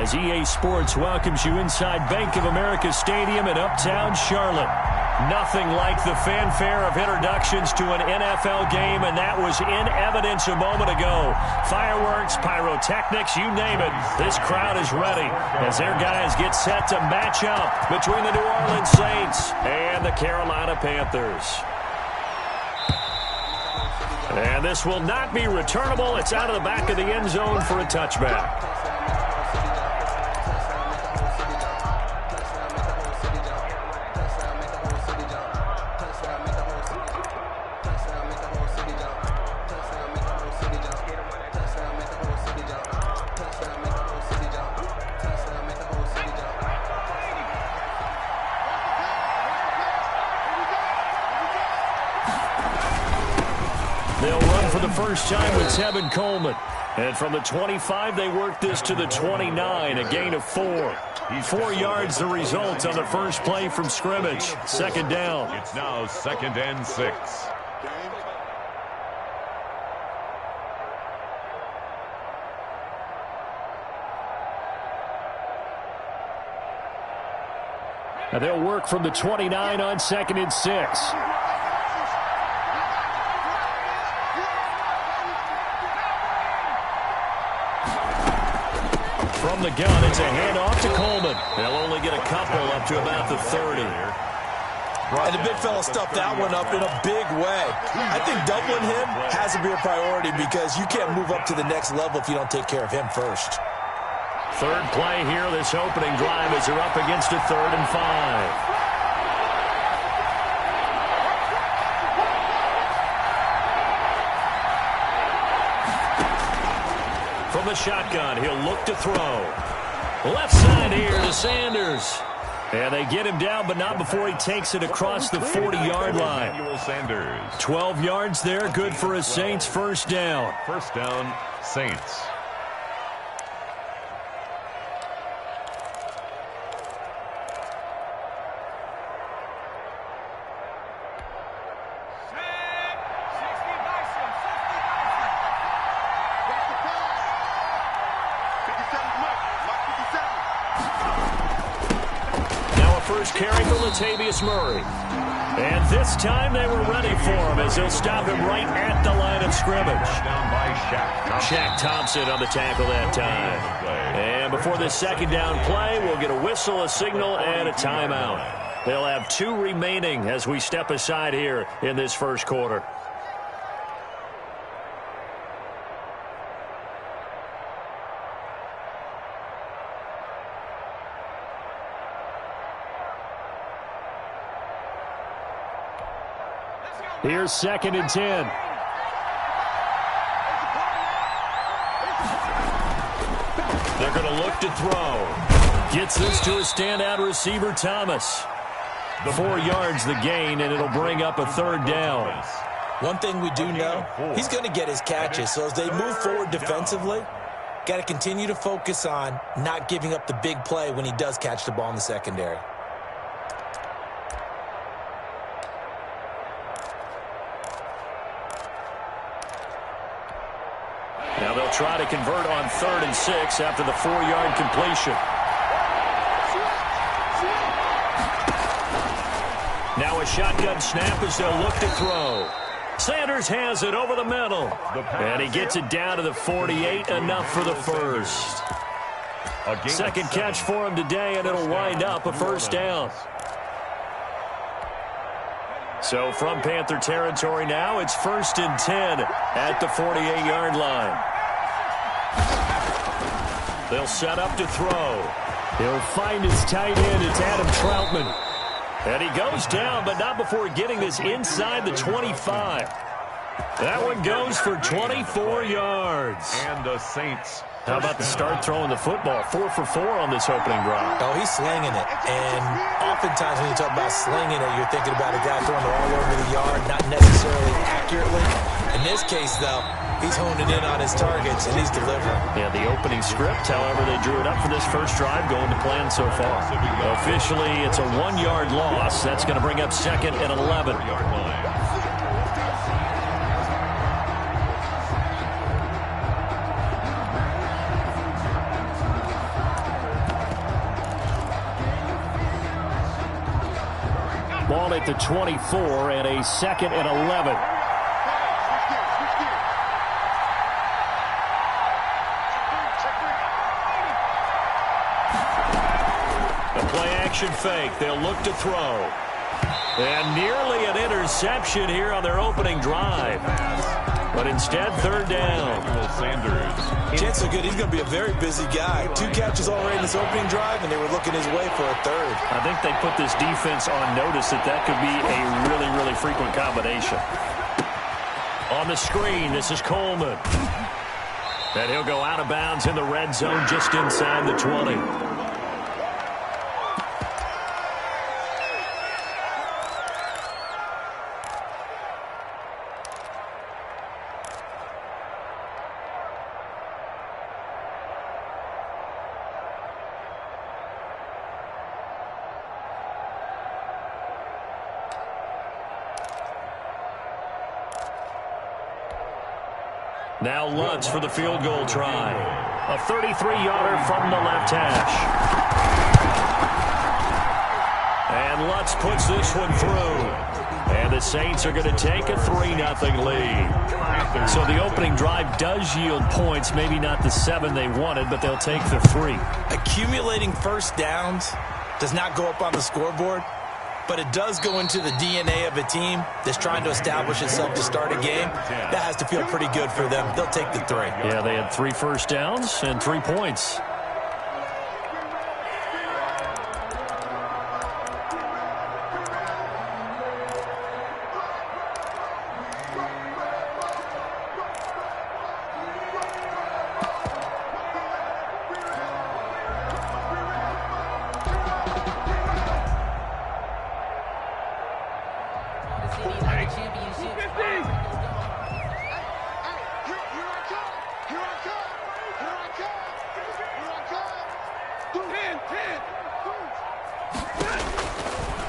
as EA Sports welcomes you inside Bank of America Stadium in Uptown Charlotte. Nothing like the fanfare of introductions to an NFL game, and that was in evidence a moment ago. Fireworks, pyrotechnics, you name it. This crowd is ready as their guys get set to match up between the New Orleans Saints and the Carolina Panthers. And this will not be returnable. It's out of the back of the end zone for a touchback. They'll run for the first time with Tevin Coleman. And from the 25, they work this to the 29, a gain of 4. 4 yards the result on the first play from scrimmage. Second down. It's now 2nd and 6. And they'll work from the 29 on 2nd and 6. From the gun, it's a handoff to Coleman. They'll only get a couple up to about the 30. And the big fella stuffed that one up in a big way. I think doubling him has to be a priority because you can't move up to the next level if you don't take care of him first. Third play here, this opening drive as they're up against a 3rd and 5. From the shotgun, he'll look to throw. Left side here to Sanders. And they get him down, but not before he takes it across the 40-yard line. 12 yards there, good for a Saints first down. First down, Saints. First carry for Latavius Murray. And this time they were ready for him as they'll stop him right at the line of scrimmage. Down by Shaq Thompson on the tackle that time. And before this second down play, we'll get a whistle, a signal, and a timeout. They'll have 2 remaining as we step aside here in this first quarter. Here's 2nd and 10. They're going to look to throw. Gets this to a standout receiver, Thomas. 4 yards the gain, and it'll bring up a 3rd down. One thing we do know, he's going to get his catches. So as they move forward defensively, got to continue to focus on not giving up the big play when he does catch the ball in the secondary. Now they'll try to convert on 3rd and 6 after the 4-yard completion. Now a shotgun snap as they'll look to throw. Sanders has it over the middle. And he gets it down to the 48, enough for the first. Second catch for him today, and it'll wind up a first down. So from Panther territory now, it's 1st and 10 at the 48-yard line. They'll set up to throw. He'll find his tight end. It's Adam Troutman. And he goes down, but not before getting this inside the 25. That one goes for 24 yards. And the Saints. How about the start throwing the football? 4 for 4 on this opening drive. Oh, he's slinging it. And oftentimes when you talk about slinging it, you're thinking about a guy throwing it all over the yard, not necessarily accurately. In this case, though, he's honing in on his targets, and he's delivering. Yeah, the opening script, however, they drew it up for this first drive, going to plan so far. Officially, it's a 1-yard loss. That's going to bring up 2nd and 11. Ball at the 24 and a 2nd and 11. The play action fake. They'll look to throw. And nearly an interception here on their opening drive. But instead, 3rd down. Chances are good. He's going to be a very busy guy. 2 catches already in his opening drive, and they were looking his way for a 3rd. I think they put this defense on notice that could be a really, really frequent combination. On the screen, this is Coleman. And he'll go out of bounds in the red zone just inside the 20. Now Lutz for the field goal try. A 33-yarder from the left hash. And Lutz puts this one through. And the Saints are going to take a 3-0 lead. So the opening drive does yield points. Maybe not the 7 they wanted, but they'll take the 3. Accumulating first downs does not go up on the scoreboard, but it does go into the DNA of a team that's trying to establish itself to start a game. That has to feel pretty good for them. They'll take the 3. Yeah, they had 3 first downs and 3 points.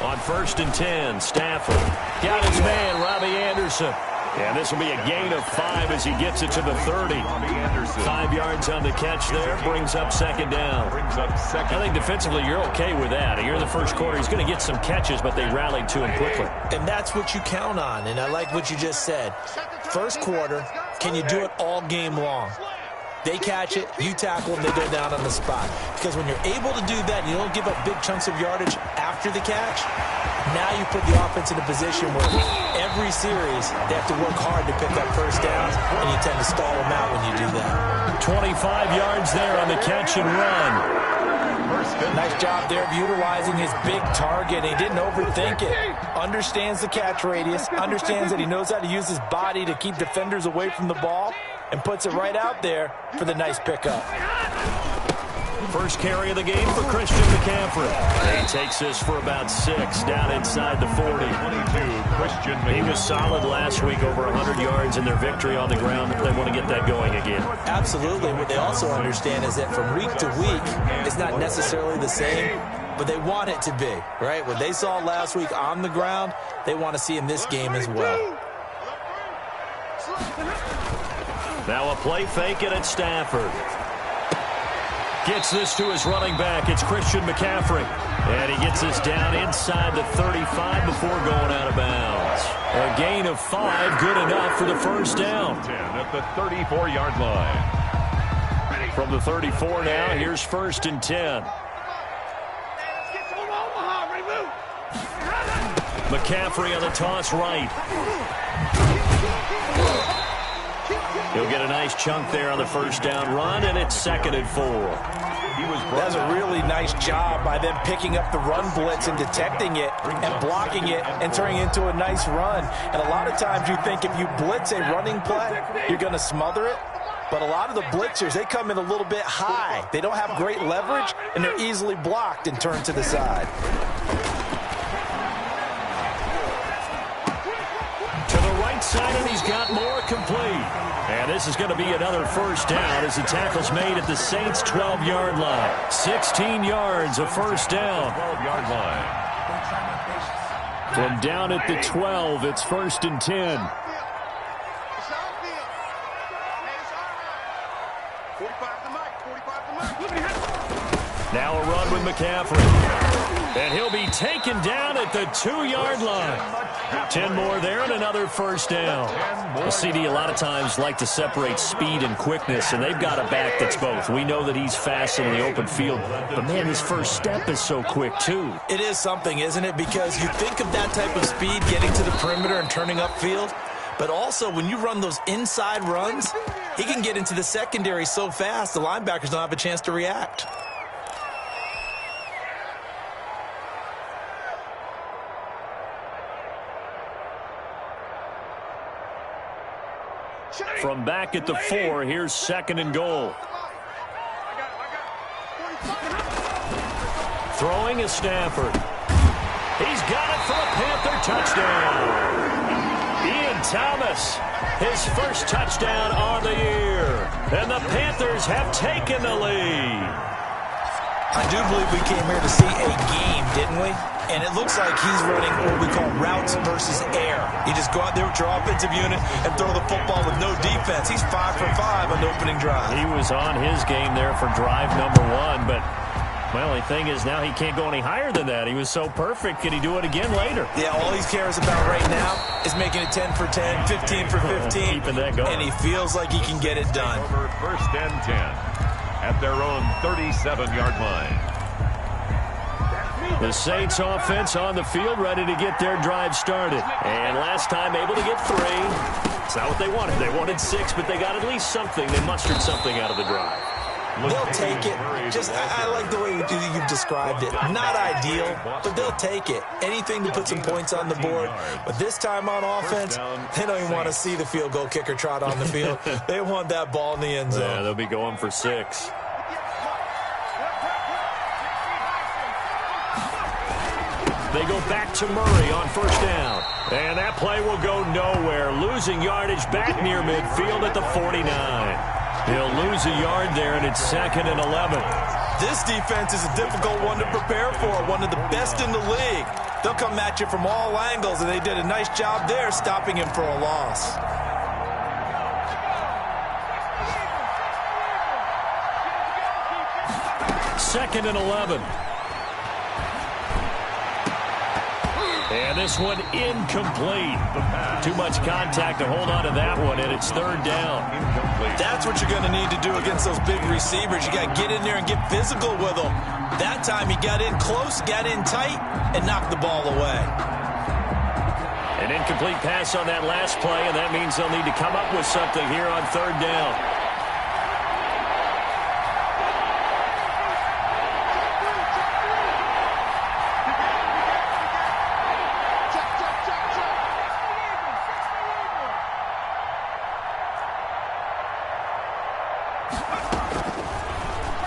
On 1st and 10, Stafford got his man, Robbie Anderson. And this will be a gain of 5 as he gets it to the 30. 5 yards on the catch there, brings up 2nd down. I think defensively you're okay with that. Here in the first quarter, he's going to get some catches, but they rallied to him quickly. And that's what you count on, and I like what you just said. First quarter, can you do it all game long? They catch it, you tackle them, they go down on the spot. Because when you're able to do that, you don't give up big chunks of yardage after the catch, now you put the offense in a position where every series they have to work hard to pick up first downs, and you tend to stall them out when you do that. 25 yards there on the catch and run. Nice job there of utilizing his big target. He didn't overthink it. Understands the catch radius, understands that he knows how to use his body to keep defenders away from the ball, and puts it right out there for the nice pickup. First carry of the game for Christian McCaffrey. He takes this for about 6 down inside the 40. He was solid last week, over 100 yards in their victory on the ground. They want to get that going again. Absolutely. What they also understand is that from week to week, it's not necessarily the same, but they want it to be, right? What they saw last week on the ground, they want to see in this game as well. Now a play fake and it's Stafford. Gets this to his running back. It's Christian McCaffrey. And he gets this down inside the 35 before going out of bounds. A gain of 5, good enough for the first down. 10 at the 34-yard line. From the 34 now, here's 1st and 10. McCaffrey on the toss right. He'll get a nice chunk there on the first down run, and it's 2nd and 4. That's a really nice job by them picking up the run blitz and detecting it and blocking it and turning it into a nice run. And a lot of times you think if you blitz a running play, you're going to smother it. But a lot of the blitzers, they come in a little bit high. They don't have great leverage, and they're easily blocked and turned to the side. To the right side, and he's got more complete. And this is going to be another first down as the tackle's made at the Saints' 12-yard line. 16 yards, a first down. 12-yard line. From down at the 12, it's 1st and 10. Now a run with McCaffrey. And he'll be taken down at the 2-yard line. 10 more there and another first down. The CD a lot of times like to separate speed and quickness, and they've got a back that's both. We know that he's fast in the open field, but, man, his first step is so quick, too. It is something, isn't it? Because you think of that type of speed getting to the perimeter and turning upfield, but also when you run those inside runs, he can get into the secondary so fast the linebackers don't have a chance to react. From back at the 4, here's 2nd and goal. Throwing is Stafford. He's got it for a Panther touchdown. Ian Thomas, his first touchdown on the year. And the Panthers have taken the lead. I do believe we came here to see a game, didn't we? And it looks like he's running what we call routes versus air. You just go out there with your offensive unit and throw the football with no defense. He's 5 for 5 on the opening drive. He was on his game there for drive number 1, but my only thing is now he can't go any higher than that. He was so perfect. Can he do it again later? Yeah, all he cares about right now is making it 10 for 10, 15 for 15. Keeping that going. And he feels like he can get it done. Over 1st and 10 at their own 37-yard line. The Saints offense on the field, ready to get their drive started. And last time able to get 3. It's not what they wanted. They wanted 6, but they got at least something. They mustered something out of the drive. They'll take it. Just, I like the way you've described it. Not ideal, but they'll take it. Anything to put some points on the board. But this time on offense, they don't even want to see the field goal kicker trot on the field. They want that ball in the end zone. Yeah, they'll be going for 6. They go back to Murray on 1st down. And that play will go nowhere. Losing yardage back near midfield at the 49. He'll lose a yard there, and it's 2nd and 11. This defense is a difficult one to prepare for, one of the best in the league. They'll come at you from all angles, and they did a nice job there stopping him for a loss. Second and 11. And this one incomplete. Too much contact to hold on to that one, and it's 3rd down. That's what you're going to need to do against those big receivers. You got to get in there and get physical with them. That time he got in close, got in tight, and knocked the ball away. An incomplete pass on that last play, and that means they'll need to come up with something here on 3rd down.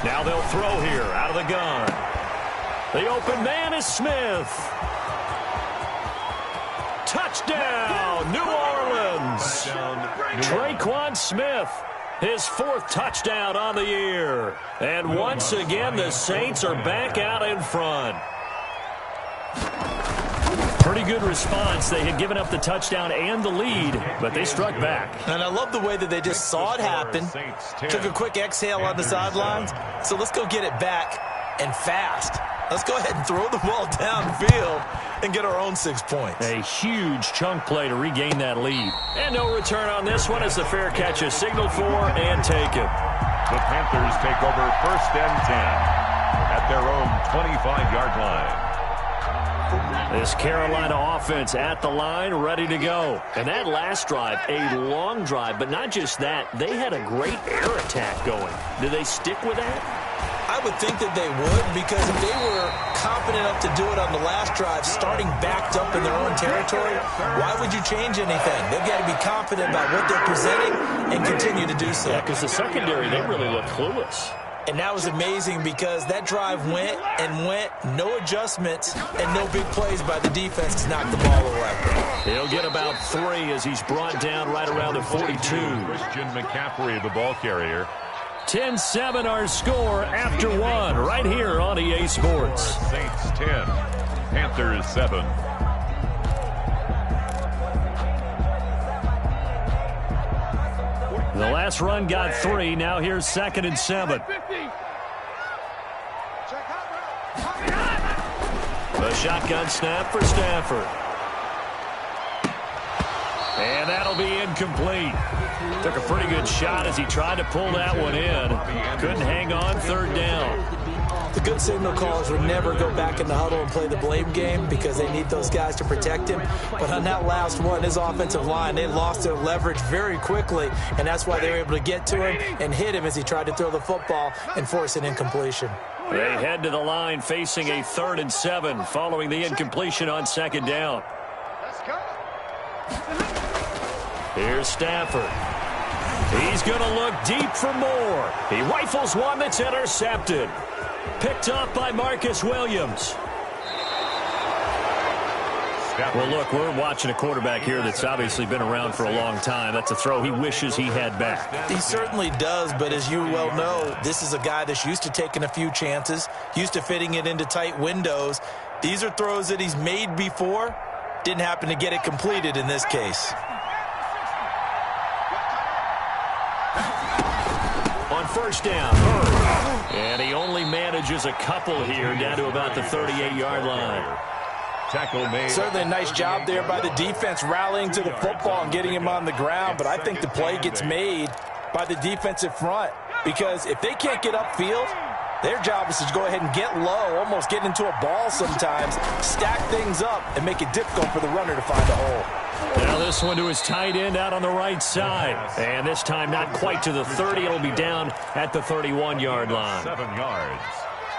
Now they'll throw here out of the gun. The open man is Smith. Touchdown, New Orleans. Traquan Smith, his 4th touchdown on the year. And once again, the Saints are back out in front. Pretty good response. They had given up the touchdown and the lead, but they struck back. And I love the way that they just saw it happen, took a quick exhale on the sidelines. So let's go get it back and fast. Let's go ahead and throw the ball downfield and get our own 6 points. A huge chunk play to regain that lead. And no return on this one as the fair catch is signaled for and taken. The Panthers take over 1st and 10 at their own 25-yard line. This Carolina offense at the line, ready to go. And that last drive, a long drive, but not just that. They had a great air attack going. Do they stick with that? I would think that they would, because if they were confident enough to do it on the last drive, starting backed up in their own territory, why would you change anything? They've got to be confident about what they're presenting and continue to do so. Yeah, because the secondary, they really look clueless. And that was amazing because that drive went and went, no adjustments and no big plays by the defense to knock the ball away. He'll get about 3 as he's brought down right around the 42. Christian McCaffrey, the ball carrier. 10-7 our score after 1 right here on EA Sports. Saints 10, Panthers 7. The last run got 3. Now here's 2nd and 7. A shotgun snap for Stafford. And that'll be incomplete. Took a pretty good shot as he tried to pull that one in. Couldn't hang on, third down. The good signal callers would never go back in the huddle and play the blame game because they need those guys to protect him. But on that last one, his offensive line, they lost their leverage very quickly, and that's why they were able to get to him and hit him as he tried to throw the football and force an incompletion. They head to the line facing a 3rd and 7 following the incompletion on 2nd down. Here's Stafford. He's going to look deep for more. He rifles one that's intercepted. Picked up by Marcus Williams. Well, look, we're watching a quarterback here that's obviously been around for a long time. That's a throw he wishes he had back. He certainly does, but as you well know, this is a guy that's used to taking a few chances, used to fitting it into tight windows. These are throws that he's made before. Didn't happen to get it completed in this case. On 1st down, Murray. And he only manages a couple here down to about the 38-yard line. Tackle made. Certainly a nice job there by the defense rallying to the football and getting him on the ground, but I think the play gets made by the defensive front because if they can't get upfield, their job is to go ahead and get low, almost get into a ball sometimes, stack things up, and make it difficult for the runner to find a hole. Now this one to his tight end out on the right side. And this time not quite to the 30. It'll be down at the 31-yard line. 7 yards.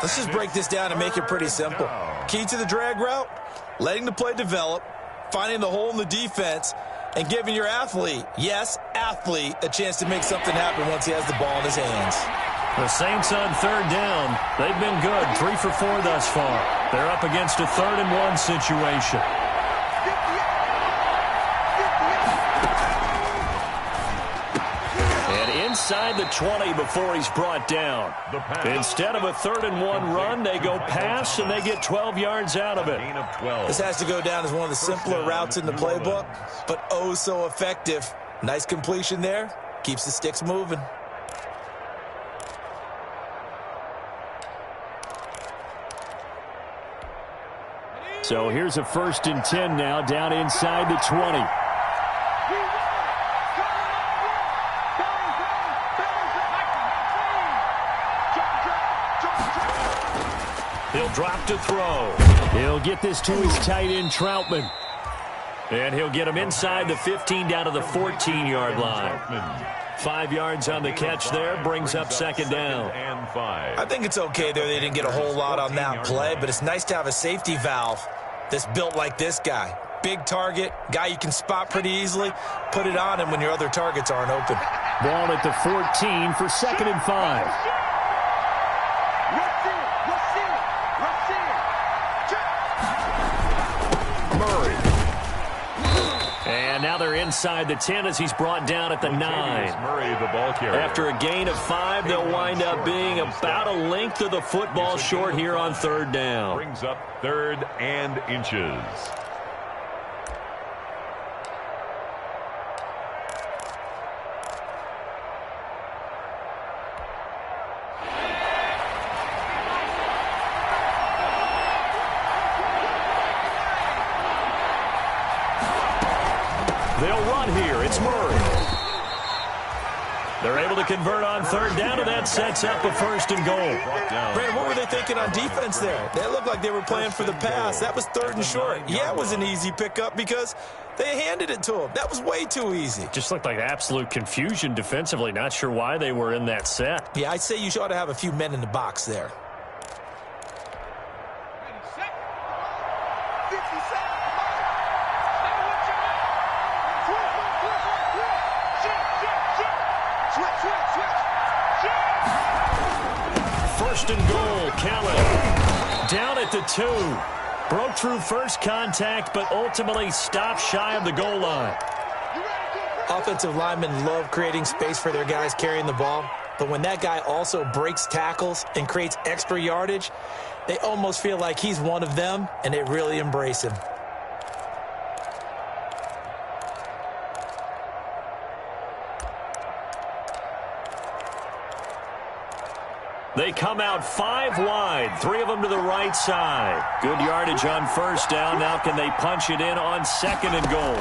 Let's just break this down and make it pretty simple. Key to the drag route, letting the play develop, finding the hole in the defense, and giving your athlete, yes, athlete, a chance to make something happen once he has the ball in his hands. The Saints on 3rd down. They've been good, 3 for 4 thus far. They're up against a 3rd and 1 situation. And inside the 20 before he's brought down. Instead of a 3rd and 1 run, they go pass and they get 12 yards out of it. This has to go down as one of the simpler routes in the playbook, but oh so effective. Nice completion there. Keeps the sticks moving. So here's a 1st and 10 now down inside the 20. He'll drop to throw. He'll get this to his tight end, Troutman. And he'll get him inside the 15 down to the 14-yard line. 5 yards on the catch there, brings up 2nd down. I think it's okay there. They didn't get a whole lot on that play, but it's nice to have a safety valve that's built like this guy. Big target, guy you can spot pretty easily. Put it on him when your other targets aren't open. Ball at the 14 for 2nd and 5. Murray. And now they're inside the 10 as he's brought down at the 9. Murray, the ball carrier. After a gain of 5, they'll wind up being about a length of the football short here on 3rd down. Brings up 3rd and inches. They'll run here. It's Murray. They're able to convert on 3rd down, and that sets up a 1st and goal. Brandon, what were they thinking on defense there? They looked like they were playing for the pass. That was 3rd and short. Yeah, it was an easy pickup because they handed it to him. That was way too easy. Just looked like absolute confusion defensively. Not sure why they were in that set. Yeah, I'd say you ought to have a few men in the box there. First and goal, Kelly. Down at the 2. Broke through first contact, but ultimately stopped shy of the goal line. Offensive linemen love creating space for their guys carrying the ball, but when that guy also breaks tackles and creates extra yardage, they almost feel like he's one of them, and they really embrace him. They come out 5 wide, 3 of them to the right side. Good yardage on first down. Now can they punch it in on second and goal?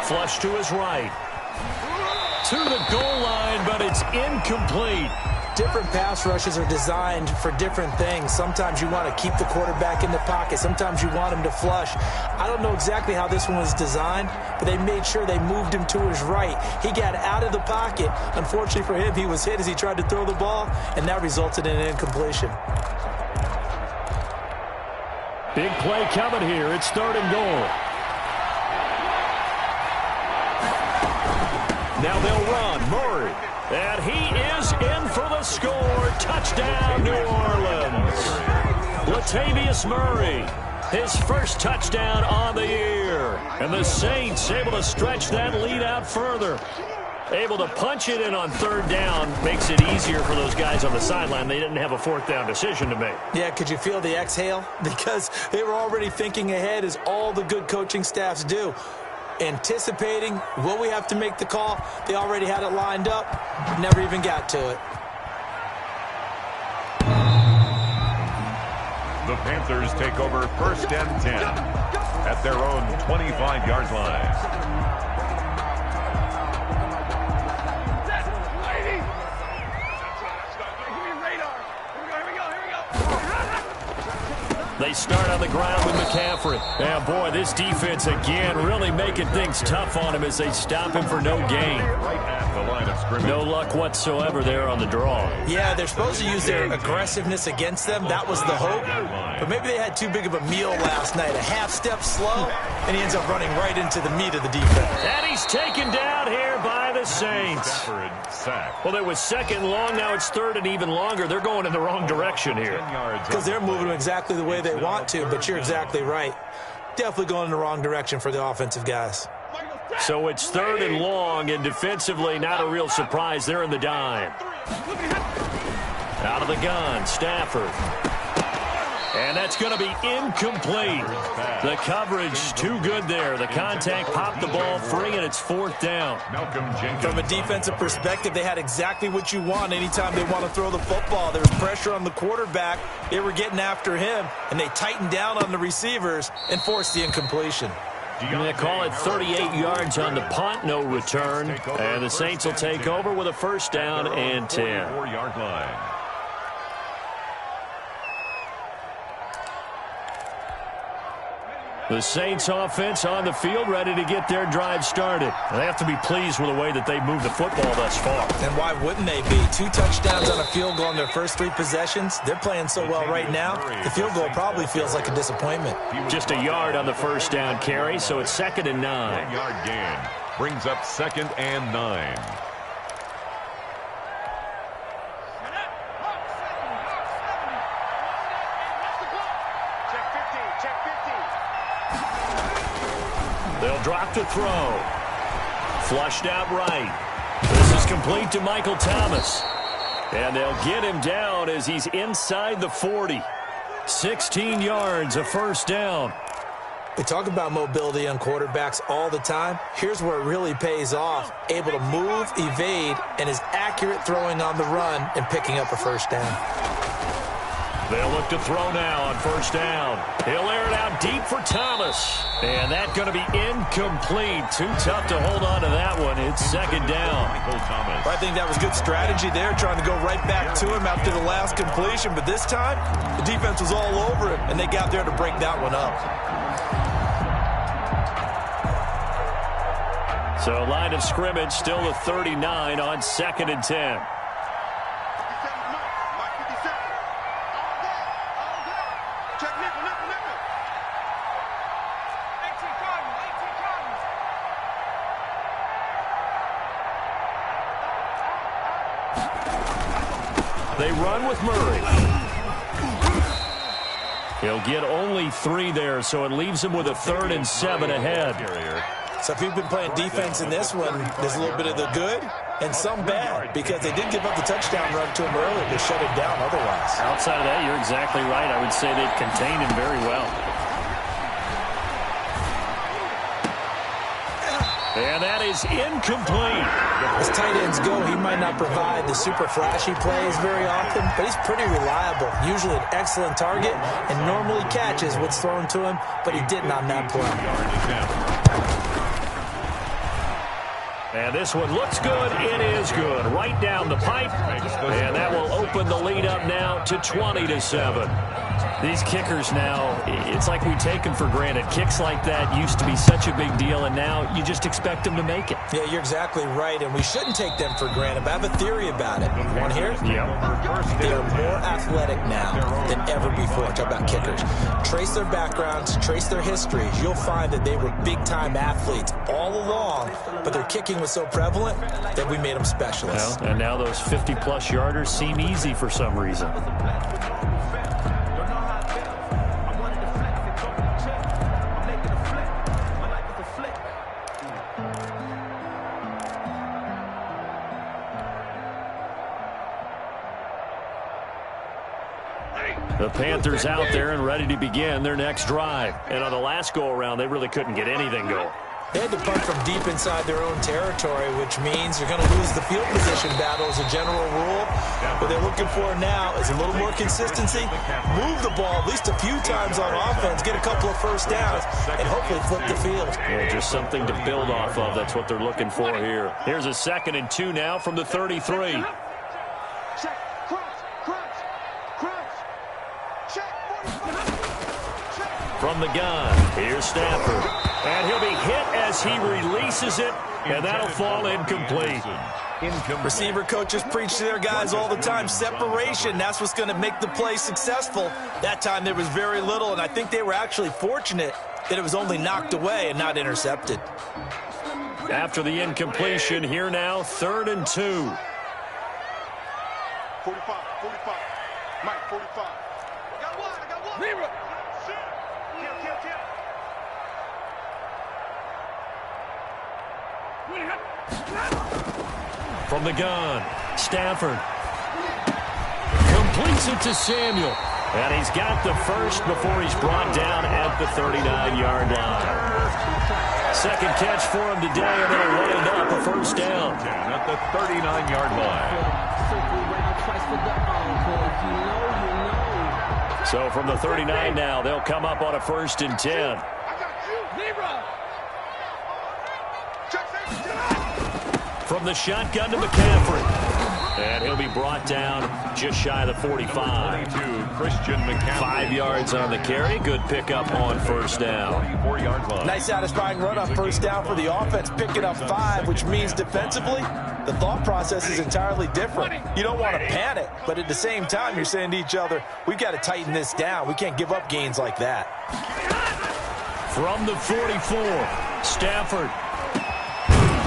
Flush to his right. To the goal line, but it's incomplete. Different pass rushes are designed for different things. Sometimes you want to keep the quarterback in the pocket. Sometimes you want him to flush. I don't know exactly how this one was designed, but they made sure they moved him to his right. He got out of the pocket. Unfortunately for him, he was hit as he tried to throw the ball, and that resulted in an incompletion. Big play coming here. It's third and goal. Now they'll run. Murray. And he is in for the score. Touchdown, New Orleans. Latavius Murray, his first touchdown on the year. And the Saints able to stretch that lead out further. Able to punch it in on third down makes it easier for those guys on the sideline. They didn't have a fourth down decision to make. Yeah, could you feel the exhale? Because they were already thinking ahead, as all the good coaching staffs do. Anticipating, will we have to make the call? They already had it lined up, never even got to it. The Panthers take over first and 10 at their own 25-yard line. They start on the ground with McCaffrey. And, boy, this defense, again, really making things tough on him as they stop him for no gain. Right at the line of scrimmage. No luck whatsoever there on the draw. Yeah, they're supposed to use their aggressiveness against them. That was the hope. But maybe they had too big of a meal last night. A half step slow, and he ends up running right into the meat of the defense. And he's taken down here by the Saints. Well, it was second and long. Now it's third and even longer. They're going in the wrong direction here. Because they're moving exactly the way they want to, but you're exactly right. Definitely going in the wrong direction for the offensive guys. So it's third and long, and defensively, not a real surprise. They're in the dime. Out of the gun, Stafford. And that's going to be incomplete. The coverage too good there. The contact popped the ball free, and it's fourth down. From a defensive perspective, they had exactly what you want anytime they want to throw the football. There was pressure on the quarterback. They were getting after him, and they tightened down on the receivers and forced the incompletion. They call it 38 yards on the punt, no return. And the Saints will take over with a first down and 10. 4-yard line. The Saints offense on the field, ready to get their drive started. They have to be pleased with the way that they've moved the football thus far. And why wouldn't they be? 2 touchdowns on a field goal in their first 3 possessions. They're playing so well right now, the field goal probably feels like a disappointment. Just a yard on the first down carry, so it's second and 9. 1-yard gain brings up second and 9. They'll drop to throw. Flushed out right. This is complete to Michael Thomas. And they'll get him down as he's inside the 40. 16 yards, a first down. We talk about mobility on quarterbacks all the time. Here's where it really pays off. Able to move, evade, and is accurate throwing on the run and picking up a first down. They'll look to throw now on first down. He'll air it out deep for Thomas. And that's going to be incomplete. Too tough to hold on to that one. It's second down. I think that was good strategy there, trying to go right back to him after the last completion. But this time, the defense was all over him, and they got there to break that one up. So line of scrimmage still the 39 on second and 10. They run with Murray. He'll get only 3 there, so it leaves him with a 3rd and 7 ahead. So if you've been playing defense in this one, there's a little bit of the good and some bad, because they did give up the touchdown run to him earlier to shut it down otherwise. Outside of that, you're exactly right. I would say they've contained him very well. And that is incomplete. As tight ends go, he might not provide the super flashy plays very often, but he's pretty reliable. Usually an excellent target and normally catches what's thrown to him, but he didn't on that play. And this one looks good. It is good. Right down the pipe. And that will open the lead up now to 20-7. These kickers now, it's like we take them for granted. Kicks like that used to be such a big deal, and now you just expect them to make it. Yeah, you're exactly right, and we shouldn't take them for granted, but I have a theory about it. Want to hear it? Yeah. They are more athletic now than ever before. Talk about kickers. Trace their backgrounds, trace their histories. You'll find that they were big-time athletes all along, but their kicking was so prevalent that we made them specialists. Well, and now those 50-plus yarders seem easy for some reason. The Panthers out there and ready to begin their next drive. And on the last go-around, they really couldn't get anything going. They had to punt from deep inside their own territory, which means they're going to lose the field position battle as a general rule. What they're looking for now is a little more consistency, move the ball at least a few times on offense, get a couple of first downs, and hopefully flip the field. Yeah, just something to build off of. That's what they're looking for here. Here's a 2nd and 2 now from the 33. From the gun, here's Stafford. And he'll be hit as he releases it, and that'll fall incomplete. Receiver coaches preach to their guys all the time. Separation, that's what's going to make the play successful. That time there was very little, and I think they were actually fortunate that it was only knocked away and not intercepted. After the incompletion, here now, 3rd and 2. 45. Mike, 45. I got one. Zero. From the gun, Stafford completes it to Samuel. And he's got the first before he's brought down at the 39-yard line. 2nd catch for him today, and they'll wind up a first down. At the 39-yard line. So from the 39 now, they'll come up on a 1st and 10. From the shotgun to McCaffrey. And he'll be brought down just shy of the 45. Christian McCaffrey. 5 yards on the carry. Good pickup on first down. 44-yard line. Nice satisfying run on first down for the offense, picking up 5, which means defensively, the thought process is entirely different. You don't want to panic, but at the same time, you're saying to each other, we've got to tighten this down. We can't give up gains like that. From the 44, Stafford.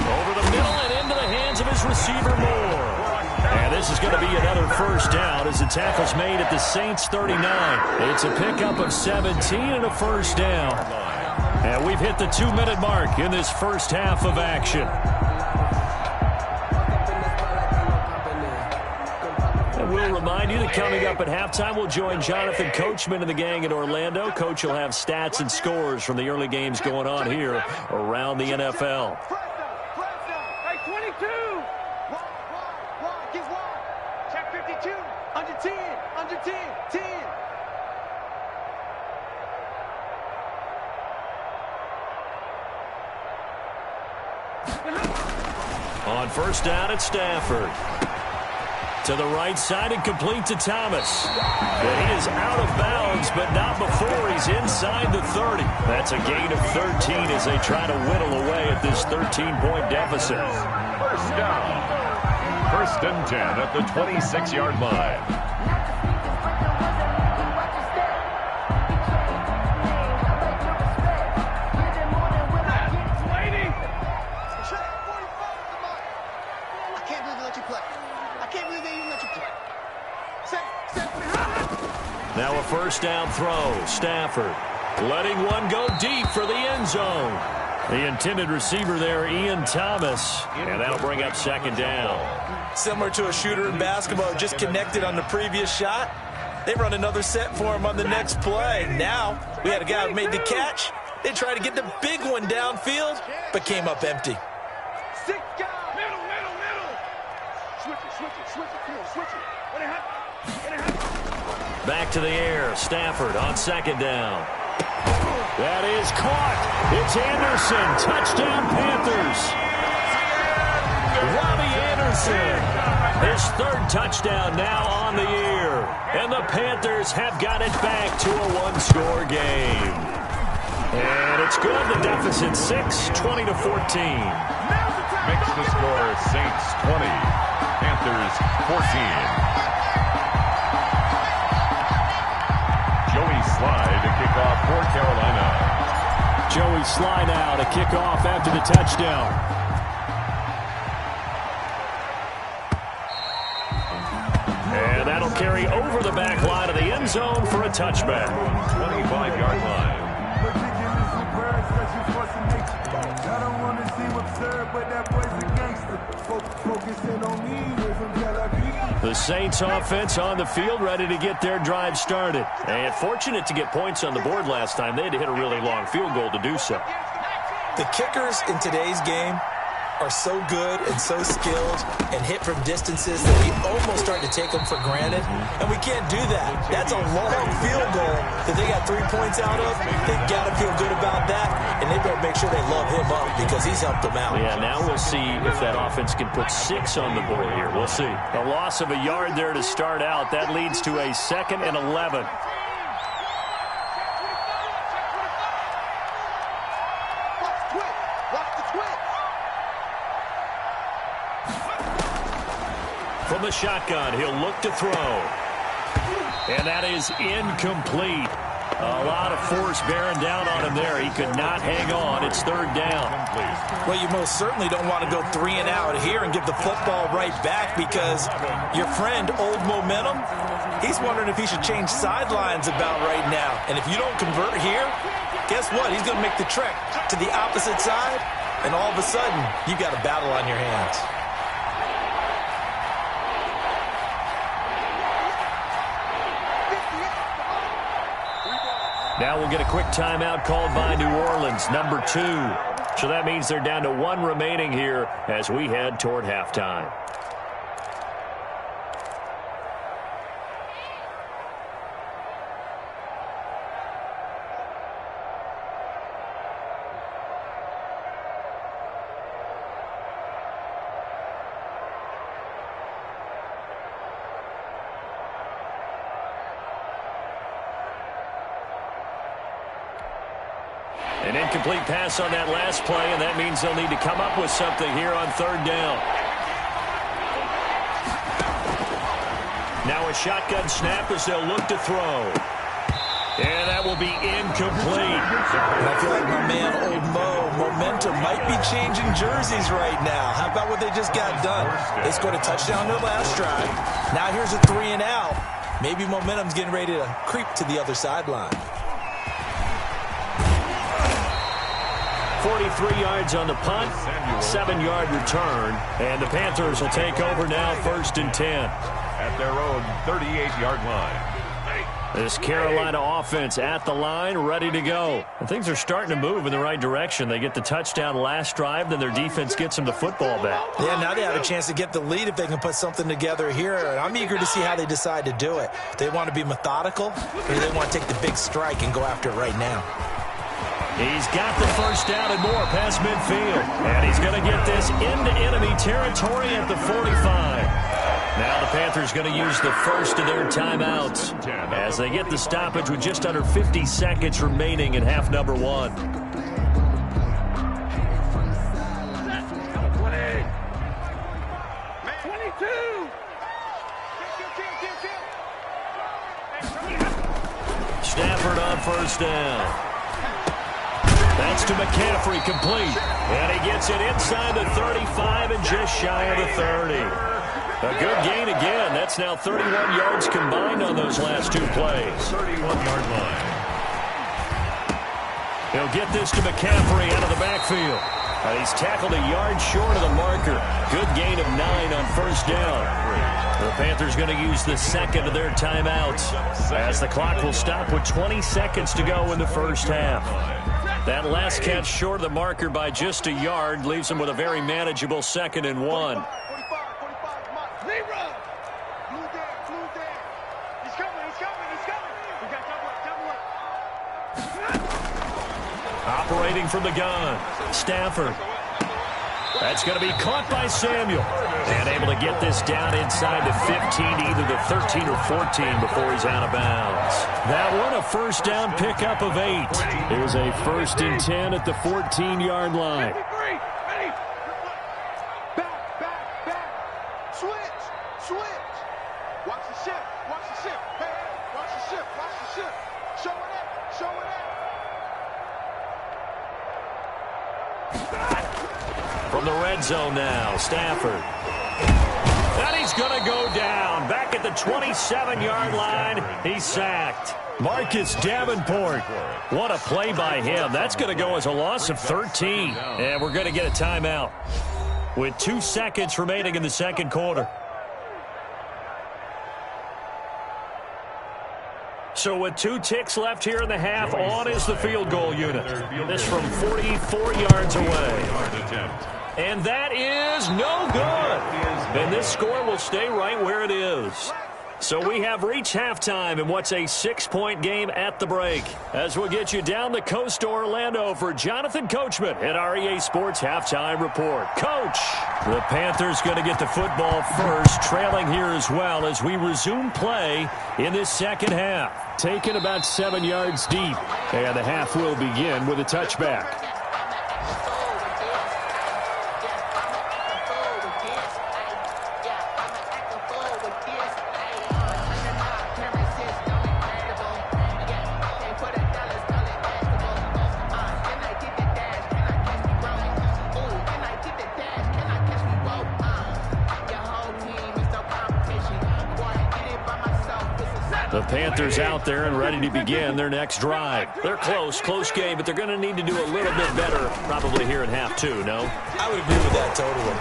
Over the middle and into the hands of his receiver Moore. And this is going to be another first down as the tackle's made at the Saints 39. It's a pickup of 17 and a first down. And we've hit the 2-minute mark in this first half of action. And we'll remind you that coming up at halftime, we'll join Jonathan Coachman and the gang in Orlando. Coach will have stats and scores from the early games going on here around the NFL. On first down, it's Stafford. To the right side and complete to Thomas. And he is out of bounds, but not before he's inside the 30. That's a gain of 13 as they try to whittle away at this 13-point deficit. First down. 1st and 10 at the 26-yard line. Now a first down throw. Stafford letting one go deep for the end zone. The intended receiver there, Ian Thomas. And that'll bring up 2nd down. Similar to a shooter in basketball, just connected on the previous shot. They run another set for him on the next play. Now we had a guy who made the catch. They tried to get the big one downfield, but came up empty. Six guys. Middle. Switch it. Come on, switch it. When it happens. Back to the air. Stafford on second down. That is caught. It's Anderson. Touchdown, Panthers. Robbie Anderson. His third touchdown now on the year. And the Panthers have got it back to a one-score game. And it's good. The deficit 6, 20-14. Makes the score Saints 20, Panthers 14. Joey Sly to kick off for Carolina. Joey Sly now to kick off after the touchdown. And that'll carry over the back line of the end zone for a touchback. 25-yard line. The Saints offense on the field, ready to get their drive started. And fortunate to get points on the board last time. They had to hit a really long field goal to do so. The kickers in today's game are so good and so skilled and hit from distances that we almost start to take them for granted, and we can't do that. That's a long field goal that they got 3 points out of. They've got to feel good about that, and they better make sure they love him up because he's helped them out. Yeah, now we'll see if that offense can put 6 on the board here. We'll see. A loss of a yard there to start out. That leads to a 2nd and 11. From the shotgun, he'll look to throw. And that is incomplete. A lot of force bearing down on him there. He could not hang on. It's 3rd down. Well, you most certainly don't want to go 3 and out here and give the football right back because your friend, Old Momentum, he's wondering if he should change sidelines about right now. And if you don't convert here, guess what? He's going to make the trek to the opposite side, and all of a sudden, you've got a battle on your hands. Now we'll get a quick timeout called by New Orleans, number 2. So that means they're down to 1 remaining here as we head toward halftime. An incomplete pass on that last play, and that means they'll need to come up with something here on 3rd down. Now a shotgun snap as they'll look to throw. And that will be incomplete. And I feel like my man, Old Momentum, might be changing jerseys right now. How about what they just got done? They scored a touchdown their last drive. Now here's a 3 and out. Maybe Momentum's getting ready to creep to the other sideline. 43 yards on the punt, 7-yard return, and the Panthers will take over now 1st and 10. At their own 38-yard line. This Carolina offense at the line, ready to go. And things are starting to move in the right direction. They get the touchdown last drive, then their defense gets them the football back. Yeah, now they have a chance to get the lead if they can put something together here. And I'm eager to see how they decide to do it. They want to be methodical, or they want to take the big strike and go after it right now. He's got the 1st down and more past midfield. And he's going to get this into enemy territory at the 45. Now the Panthers going to use the first of their timeouts as they get the stoppage with just under 50 seconds remaining in half number 1. Stafford on 1st down. That's to McCaffrey, complete. And he gets it inside the 35 and just shy of the 30. A good gain again. That's now 31 yards combined on those last 2 plays. 31-yard line. He'll get this to McCaffrey out of the backfield. He's tackled a yard short of the marker. Good gain of 9 on 1st down. The Panthers going to use the 2nd of their timeouts as the clock will stop with 20 seconds to go in the 1st half. That last catch short of the marker by just a yard leaves him with a very manageable 2nd and 1. 45, Zero. Blue down. He's coming. We got double up. Operating from the gun, Stafford. That's going to be caught by Samuel. And able to get this down inside the 15, either the 13 or 14 before he's out of bounds. That one a first down pickup of 8. It was a 1st and 10 at the 14-yard line. Ready. Back. Switch. Watch the shift. Hey, watch the shift. Show it up. From the red zone now, Stafford. And he's going to go down. Back at the 27-yard line, he's sacked. Marcus Davenport. What a play by him. That's going to go as a loss of 13. And we're going to get a timeout with 2 seconds remaining in the second quarter. So with 2 ticks left here in the half, on is the field goal unit. This from 44 yards away. And that is no good. And this score will stay right where it is. So we have reached halftime in what's a 6-point game at the break. As we'll get you down the coast to Orlando for Jonathan Coachman at our EA Sports Halftime Report. Coach, the Panthers going to get the football first, trailing here as well as we resume play in this second half. Taken about 7 yards deep. And the half will begin with a touchback. The Panthers out there and ready to begin their next drive. They're close game, but they're going to need to do a little bit better probably here in half 2, no? I would agree with that totally.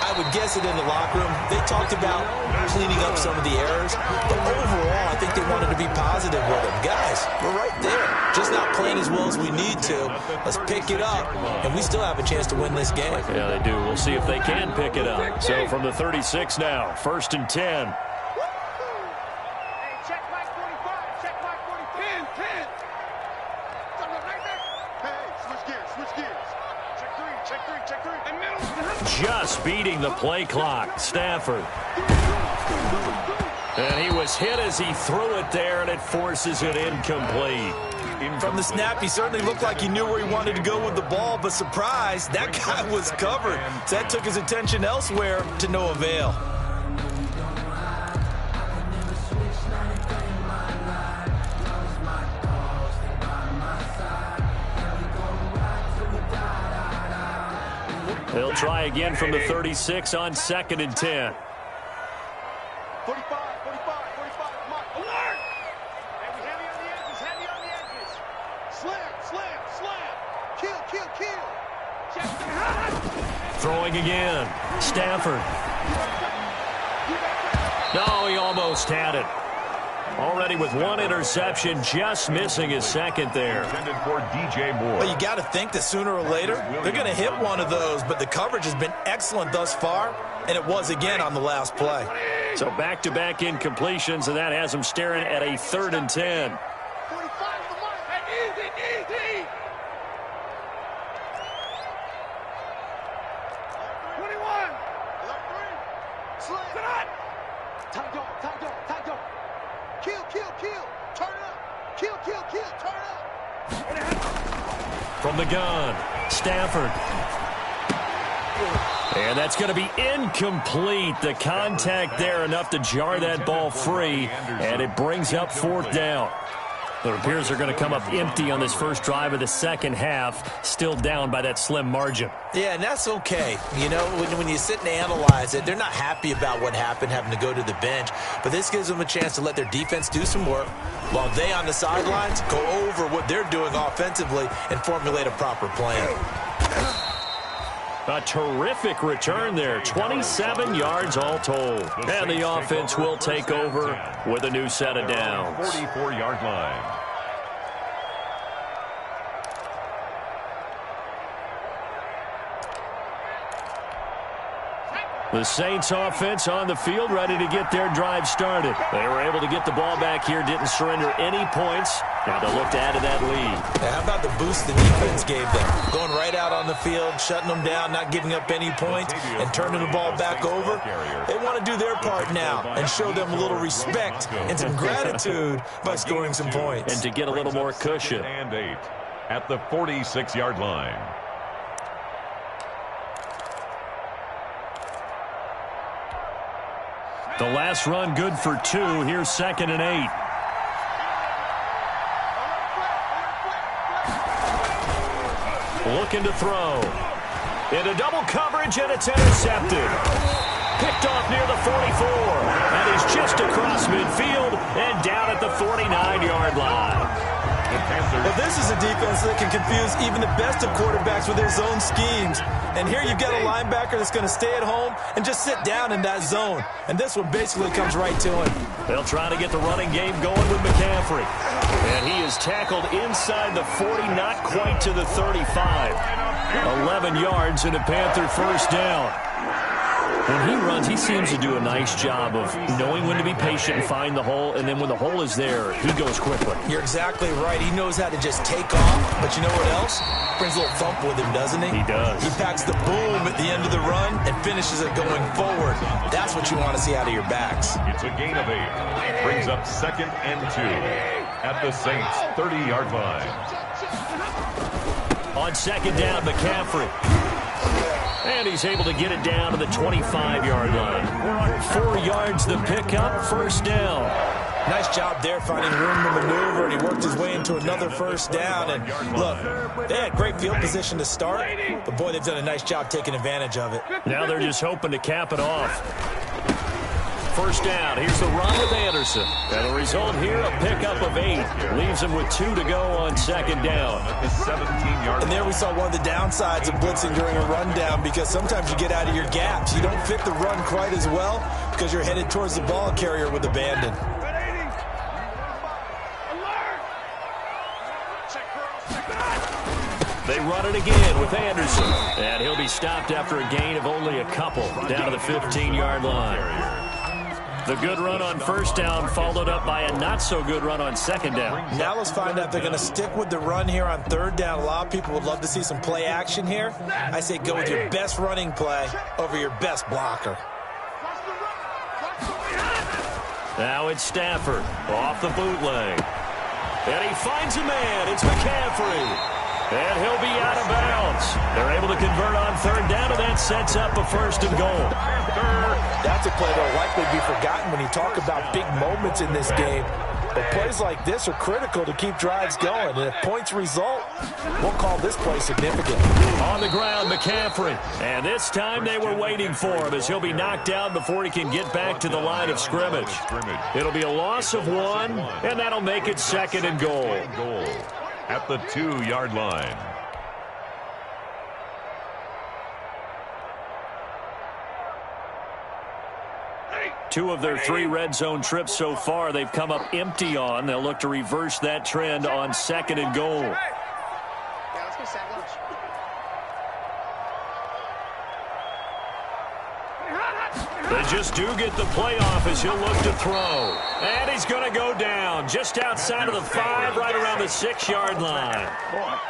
I would guess it in the locker room. They talked about cleaning up some of the errors, but overall, I think they wanted to be positive with them. Guys, we're right there. Just not playing as well as we need to. Let's pick it up, and we still have a chance to win this game. Yeah, they do. We'll see if they can pick it up. So from the 36 now, 1st and 10. Just beating the play clock. Stafford. And he was hit as he threw it there, and it forces it incomplete. From the snap, he certainly looked like he knew where he wanted to go with the ball, but surprise, that guy was covered. So that took his attention elsewhere to no avail. They'll try again from the 36 on 2nd and 10. 45. Come on. Alert! Hey, we heavy on the edges. Slam. Kill. Check. Throwing again. Stafford. No, he almost had it. Already with 1 interception, just missing his 2nd there. For DJ Moore. Well, you got to think that sooner or later they're going to hit one of those, but the coverage has been excellent thus far, and it was again on the last play. So back-to-back incompletions, and that has him staring at a 3rd and 10. 45 the mark. Easy. 21. Slam. Tight dog. Kill. Turn up. Kill. Turn up. From the gun, Stafford. And that's going to be incomplete. The contact there enough to jar that ball free, and it brings up 4th down. It appears they're going to come up empty on this first drive of the second half, still down by that slim margin. Yeah, and that's okay. You know, when you sit and analyze it, they're not happy about what happened, having to go to the bench. But this gives them a chance to let their defense do some work while they on the sidelines go over what they're doing offensively and formulate a proper plan. A terrific return there, 27 yards all told. And the offense will take over with a new set of downs. 44-yard line. The Saints offense on the field, ready to get their drive started. They were able to get the ball back here, didn't surrender any points. Now they'll look to add to that lead. Now, how about the boost the defense gave them? Going right out on the field, shutting them down, not giving up any points, and turning the ball back over. They want to do their part now and show them a little respect and some gratitude by scoring some points. And to get a little more cushion. And 8 at the 46-yard line. The last run good for 2. Here's 2nd and 8. Looking to throw. Into double coverage, and it's intercepted. Picked off near the 44. And he's just across midfield and down at the 49-yard line. Well, this is a defense that can confuse even the best of quarterbacks with their zone schemes. And here you've got a linebacker that's going to stay at home and just sit down in that zone. And this one basically comes right to him. They'll try to get the running game going with McCaffrey. And he is tackled inside the 40, not quite to the 35. 11 yards and a Panther first down. When he runs, he seems to do a nice job of knowing when to be patient and find the hole, and then when the hole is there, he goes quickly. You're exactly right. He knows how to just take off, but you know what else? Brings a little thump with him, doesn't he? He does. He packs the boom at the end of the run and finishes it going forward. That's what you want to see out of your backs. It's a gain of 8. Brings up 2nd and 2 at the Saints' 30-yard line. On 2nd down, McCaffrey. And he's able to get it down to the 25-yard line. 4 yards the pickup, first down. Nice job there finding room to maneuver, and he worked his way into another first down. And look, they had great field position to start, but boy, they've done a nice job taking advantage of it. Now they're just hoping to cap it off. First down. Here's the run with Anderson. And the result here, a pickup of 8. Leaves him with 2 to go on 2nd down. And there we saw one of the downsides of blitzing during a rundown, because sometimes you get out of your gaps. You don't fit the run quite as well because you're headed towards the ball carrier with abandon. They run it again with Anderson. And he'll be stopped after a gain of only a couple down to the 15-yard line. The good run on first down followed up by a not-so-good run on 2nd down. Now let's find out if they're going to stick with the run here on 3rd down. A lot of people would love to see some play action here. I say go with your best running play over your best blocker. Now it's Stafford off the bootleg. And he finds a man. It's McCaffrey. And he'll be out of bounds. They're able to convert on 3rd down, and that sets up a 1st and goal. That's a play that will likely be forgotten when you talk about big moments in this game. But plays like this are critical to keep drives going. And if points result, we'll call this play significant. On the ground, McCaffrey. And this time they were waiting for him as he'll be knocked down before he can get back to the line of scrimmage. It'll be a loss of 1, and that'll make it 2nd and goal. At the 2-yard line. Two of their 3 red zone trips so far, they've come up empty on. They'll look to reverse that trend on 2nd and goal. They just do get the playoff as he'll look to throw. And he's going to go down just outside of the 5, right around the 6-yard line.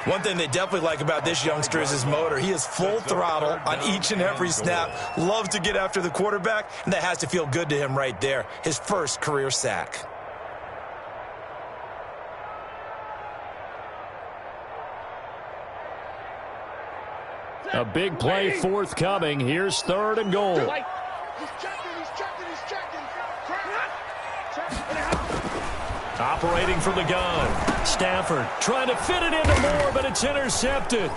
One thing they definitely like about this youngster is his motor. He is full throttle on each and every snap. Loves to get after the quarterback, and that has to feel good to him right there. His first career sack. A big play forthcoming. Here's 3rd and goal. He's checking. Operating from the gun. Stafford trying to fit it into Moore, but it's intercepted.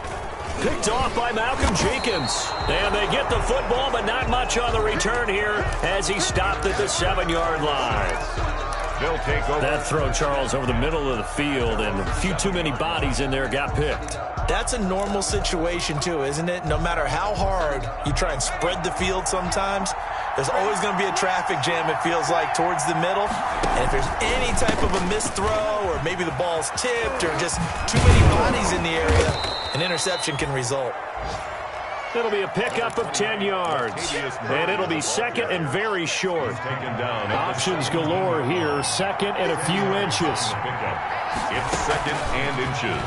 Picked off by Malcolm Jenkins. And they get the football, but not much on the return here as he stopped at the 7-yard line. They'll take over. That throw, Charles, over the middle of the field, and a few too many bodies in there got picked. That's a normal situation, too, isn't it? No matter how hard you try and spread the field sometimes, there's always going to be a traffic jam, it feels like, towards the middle. And if there's any type of a missed throw, or maybe the ball's tipped, or just too many bodies in the area, an interception can result. It'll be a pickup of 10 yards. And it'll be second and very short. Options galore here. Second and a few inches. It's second and inches.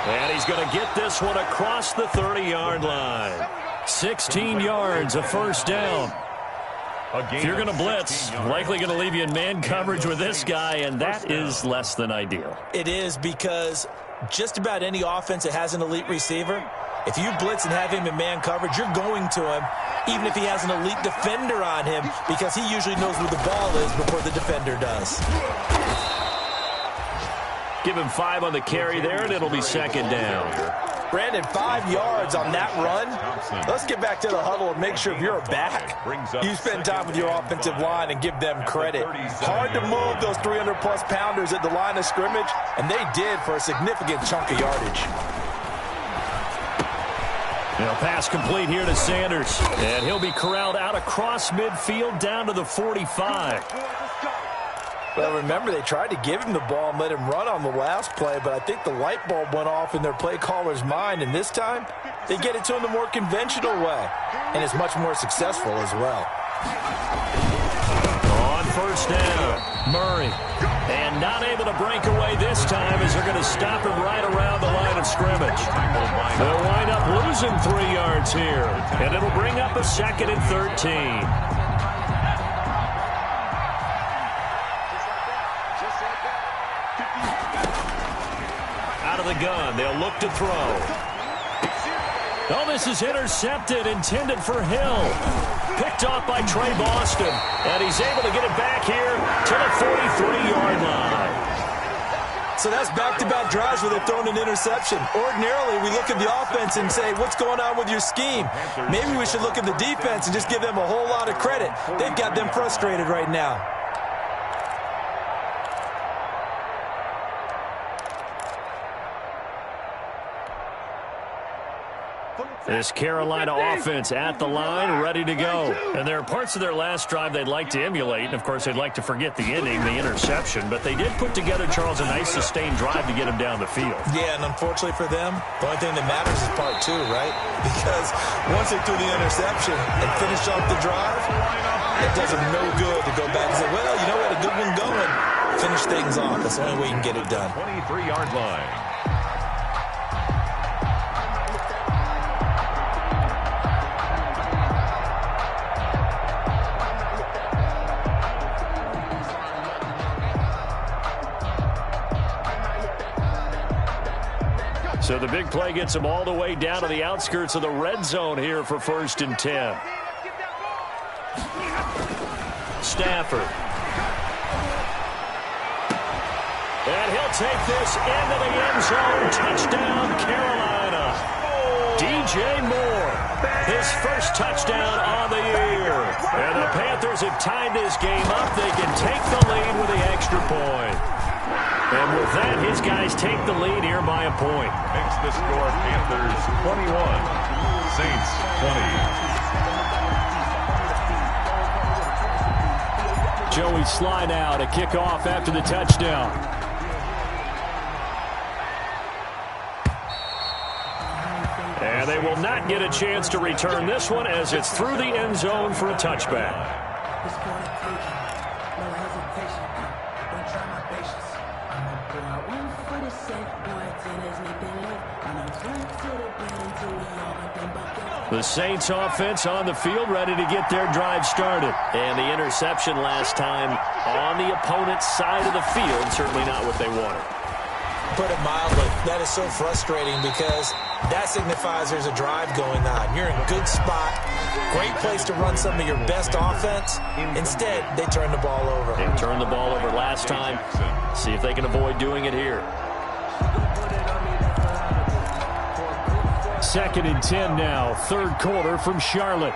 And he's going to get this one across the 30-yard line. 16 yards, a first down. If you're going to blitz, likely going to leave you in man coverage with this guy, and that is less than ideal. It is, because just about any offense that has an elite receiver, if you blitz and have him in man coverage, you're going to him, even if he has an elite defender on him, because he usually knows where the ball is before the defender does. Give him 5 on the carry there, and it'll be second down. Brandon, 5 yards on that run. Let's get back to the huddle and make sure if you're a back, you spend time with your offensive line and give them credit. Hard to move those 300-plus pounders at the line of scrimmage, and they did for a significant chunk of yardage. Pass complete here to Sanders, and he'll be corralled out across midfield down to the 45. Well, remember, they tried to give him the ball and let him run on the last play, but I think the light bulb went off in their play caller's mind, and this time they get it to him the more conventional way, and it's much more successful as well. On first down, Murray. And not able to break away this time as they're going to stop him right around the line of scrimmage. They'll wind up losing 3 yards here, and it'll bring up a second and 13. Out of the gun, they'll look to throw. Oh, this is intercepted, intended for Hill. Picked off by Trey Boston, and he's able to get it back here to the 43-yard line. So that's back-to-back drives where they've thrown an interception. Ordinarily, we look at the offense and say, what's going on with your scheme? Maybe we should look at the defense and just give them a whole lot of credit. They've got them frustrated right now. This Carolina offense at the line, ready to go. And there are parts of their last drive they'd like to emulate. And, of course, they'd like to forget the ending, the interception. But they did put together, Charles, a nice sustained drive to get him down the field. Yeah, and unfortunately for them, the only thing that matters is part 2, right? Because once they threw the interception and finished off the drive, it does them no good to go back and say, well, you know, we had a good one going. Finish things off. That's the only way you can get it done. 23-yard line. So the big play gets them all the way down to the outskirts of the red zone here for 1st and 10. Stafford. And he'll take this into the end zone. Touchdown, Carolina. DJ Moore, his first touchdown on the year. And the Panthers have tied this game up. They can take the lead with the extra point. And with that, his guys take the lead here by a point. Makes the score Panthers 21, Saints 20. Joey slide out, a kickoff after the touchdown. And they will not get a chance to return this one as it's through the end zone for a touchback. The Saints offense on the field, ready to get their drive started. And the interception last time on the opponent's side of the field, certainly not what they wanted. Put it mildly, that is so frustrating because that signifies there's a drive going on. You're in a good spot, great place to run some of your best offense. Instead, they turn the ball over. They turned the ball over last time. See if they can avoid doing it here. 2nd and 10 now, 3rd quarter from Charlotte.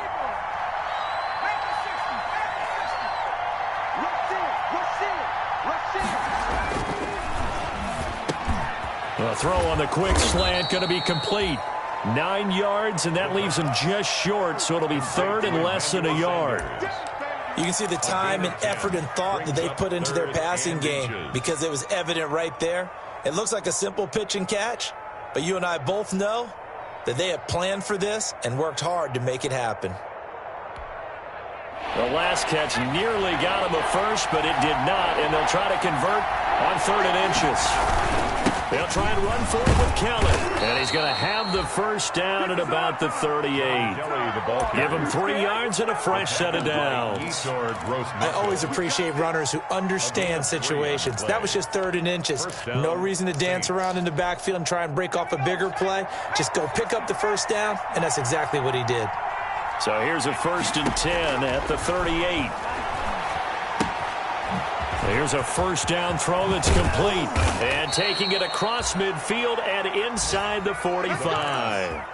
The throw on the quick slant going to be complete. 9 yards, and that leaves him just short, so it'll be 3rd and less than a yard. You can see the time and effort and thought that they put into their passing game because it was evident right there. It looks like a simple pitch and catch, but you and I both know that they have planned for this and worked hard to make it happen. The last catch nearly got him a first, but it did not, and they'll try to convert on 3rd and inches. They'll try and run for it with Kelly, and he's going to have the first down at about the 38. Give him 3 yards and a fresh set of downs. I always appreciate runners who understand situations. That was just 3rd and inches. No reason to dance around in the backfield and try and break off a bigger play. Just go pick up the first down, and that's exactly what he did. So here's a 1st and 10 at the 38. Here's a first down throw that's complete. And taking it across midfield and inside the 45.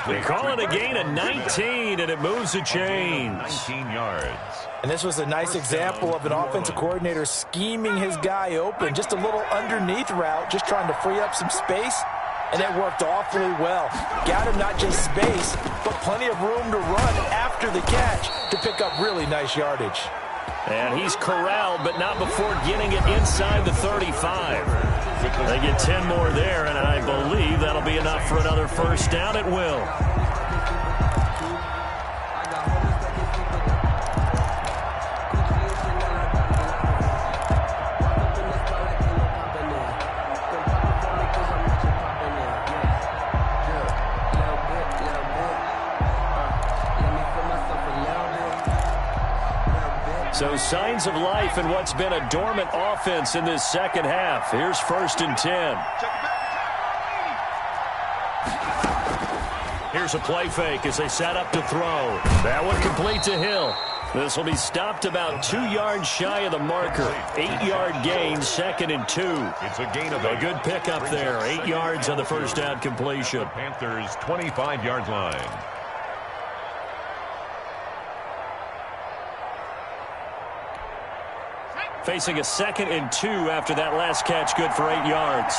They call it a gain of 19, and it moves the chains. 19 yards. And this was a nice example of an offensive coordinator scheming his guy open. Just a little underneath route, just trying to free up some space. And it worked awfully well. Got him not just space, but plenty of room to run after the catch to pick up really nice yardage. And he's corralled, but not before getting it inside the 35. They get 10 more there, and I believe that'll be enough for another first down. It will. So signs of life in what's been a dormant offense in this second half. Here's 1st and 10. Here's a play fake as they set up to throw. That one complete to Hill. This will be stopped about 2 yards shy of the marker. 8-yard gain, 2nd and 2. It's a gain of a good pickup there. 8 yards on the first down completion. Panthers 25-yard line. Facing a 2nd and 2 after that last catch, good for 8 yards.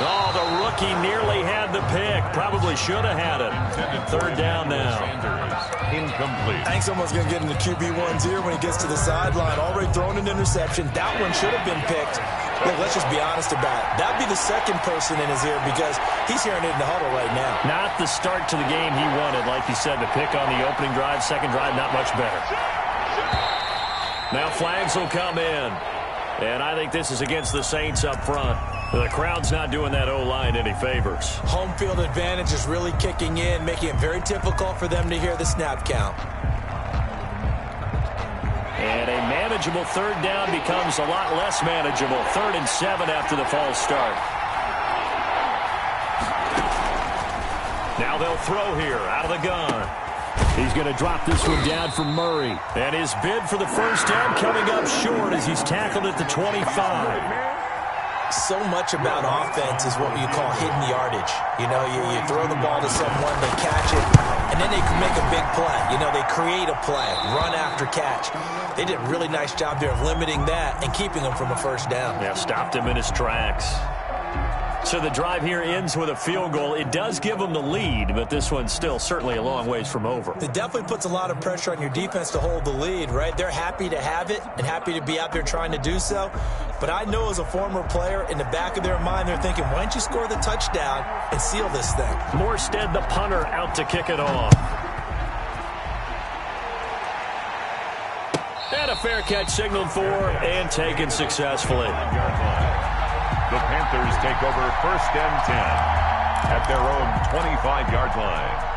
Oh, the rookie nearly had the pick. Probably should have had it. 3rd down now. Incomplete. Hank's almost going to get into QB1's ear when he gets to the sideline. Already thrown an interception. That one should have been picked. Look, let's just be honest about it. That'd be the second person in his ear because he's hearing it in the huddle right now. Not the start to the game he wanted. Like you said, the pick on the opening drive, second drive, not much better. Now flags will come in. And I think this is against the Saints up front. The crowd's not doing that O-line any favors. Home field advantage is really kicking in, making it very difficult for them to hear the snap count. And a manageable 3rd down becomes a lot less manageable. 3rd and 7 after the false start. Now they'll throw here out of the gun. He's going to drop this one down for Murray. And his bid for the first down coming up short as he's tackled at the 25. So much about offense is what you call hidden yardage. You know, you throw the ball to someone, they catch it, and then they can make a big play. You know, they create a play, run after catch. They did a really nice job there of limiting that and keeping him from a first down. Yeah, stopped him in his tracks. So the drive here ends with a field goal. It does give them the lead, but this one's still certainly a long ways from over. It definitely puts a lot of pressure on your defense to hold the lead, right? They're happy to have it and happy to be out there trying to do so. But I know as a former player, in the back of their mind, they're thinking, why don't you score the touchdown and seal this thing? Morstead, the punter, out to kick it off. And a fair catch signaled for and taken successfully. The Panthers take over 1st and 10 at their own 25-yard line.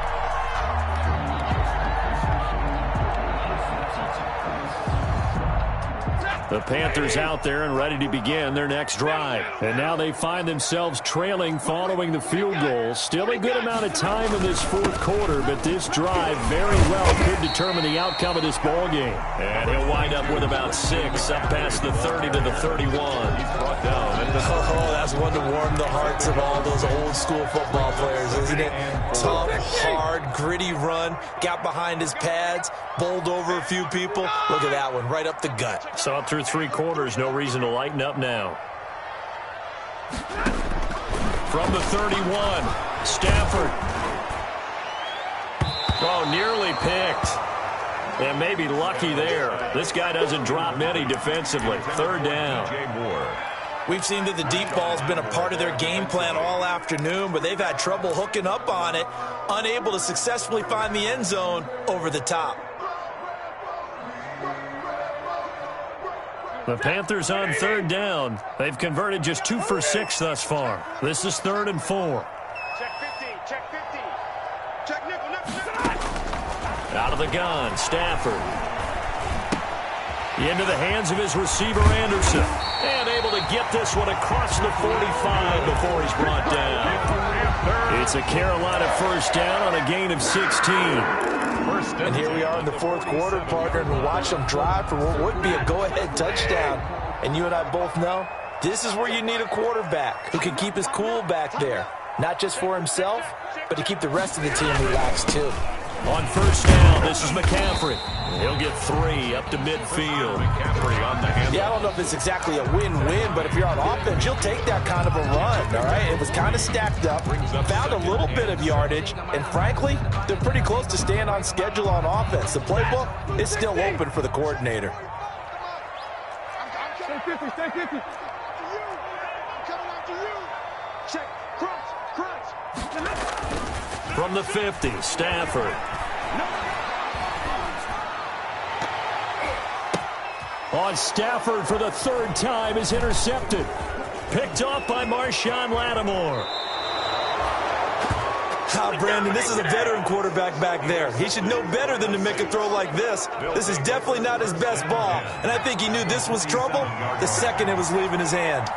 The Panthers out there and ready to begin their next drive. And now they find themselves trailing following the field goal. Still a good amount of time in this 4th quarter, but this drive very well could determine the outcome of this ball game. And he'll wind up with about 6 up past the 30 to the 31. He's brought down. Oh, that's one to warm the hearts of all those old school football players, isn't it? Tough, hard, gritty run. Got behind his pads, bowled over a few people. Look at that one, right up the gut. Saw it through 3 quarters, no reason to lighten up now. From the 31, Stafford. Oh, nearly picked. And maybe lucky there. This guy doesn't drop many defensively. Third down. We've seen that the deep ball's been a part of their game plan all afternoon, but they've had trouble hooking up on it, unable to successfully find the end zone over the top. The Panthers on third down. They've converted just 2 for 6 thus far. This is 3rd and 4. Check 50, check 50. Check nickel. Out of the gun, Stafford. Into the hands of his receiver, Anderson. And able to get this one across the 45 before he's brought down. It's a Carolina first down on a gain of 16. And here we are in the 4th quarter, partner, and we watch them drive for what would be a go-ahead touchdown. And you and I both know this is where you need a quarterback who can keep his cool back there. Not just for himself, but to keep the rest of the team relaxed, too. On first down, this is McCaffrey. He'll get 3 up to midfield. Yeah, I don't know if it's exactly a win-win, but if you're on offense, you'll take that kind of a run, all right? It was kind of stacked up, found a little bit of yardage, and frankly, they're pretty close to staying on schedule on offense. The playbook is still open for the coordinator. Stay 50, stay 50. I'm coming after you. Check, crunch. From the 50, Stafford. On Stafford for the 3rd time is intercepted. Picked off by Marshawn Lattimore. Brandon, this is a veteran quarterback back there. He should know better than to make a throw like this. This is definitely not his best ball, and I think he knew this was trouble the second it was leaving his hand.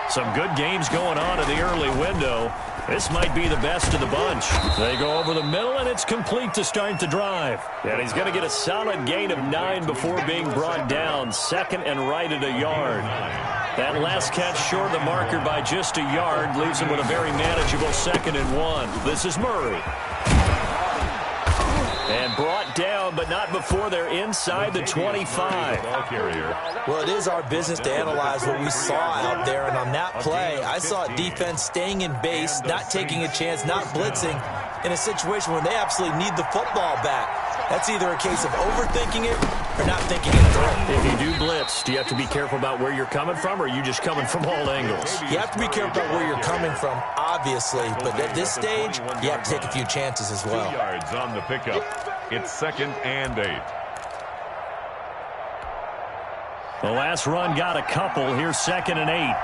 Some good games going on in the early window. This might be the best of the bunch. They go over the middle, and it's complete to start the drive. And he's going to get a solid gain of 9 before being brought down. 2nd and right at a yard. That last catch short of the marker by just a yard leaves him with a very manageable 2nd and 1. This is Murray. And brought down, but not before they're inside the 25. Well, it is our business to analyze what we saw out there, and on that play, I saw defense staying in base, not taking a chance, not blitzing, in a situation where they absolutely need the football back. That's either a case of overthinking it or not thinking it through. If you do blitz, do you have to be careful about where you're coming from, or are you just coming from all angles? You have to be careful about where you're coming from, obviously, but at this stage, you have to take a few chances as well. 2 yards on the pickup. It's 2nd and 8. The last run got a couple. Here's 2nd and 8.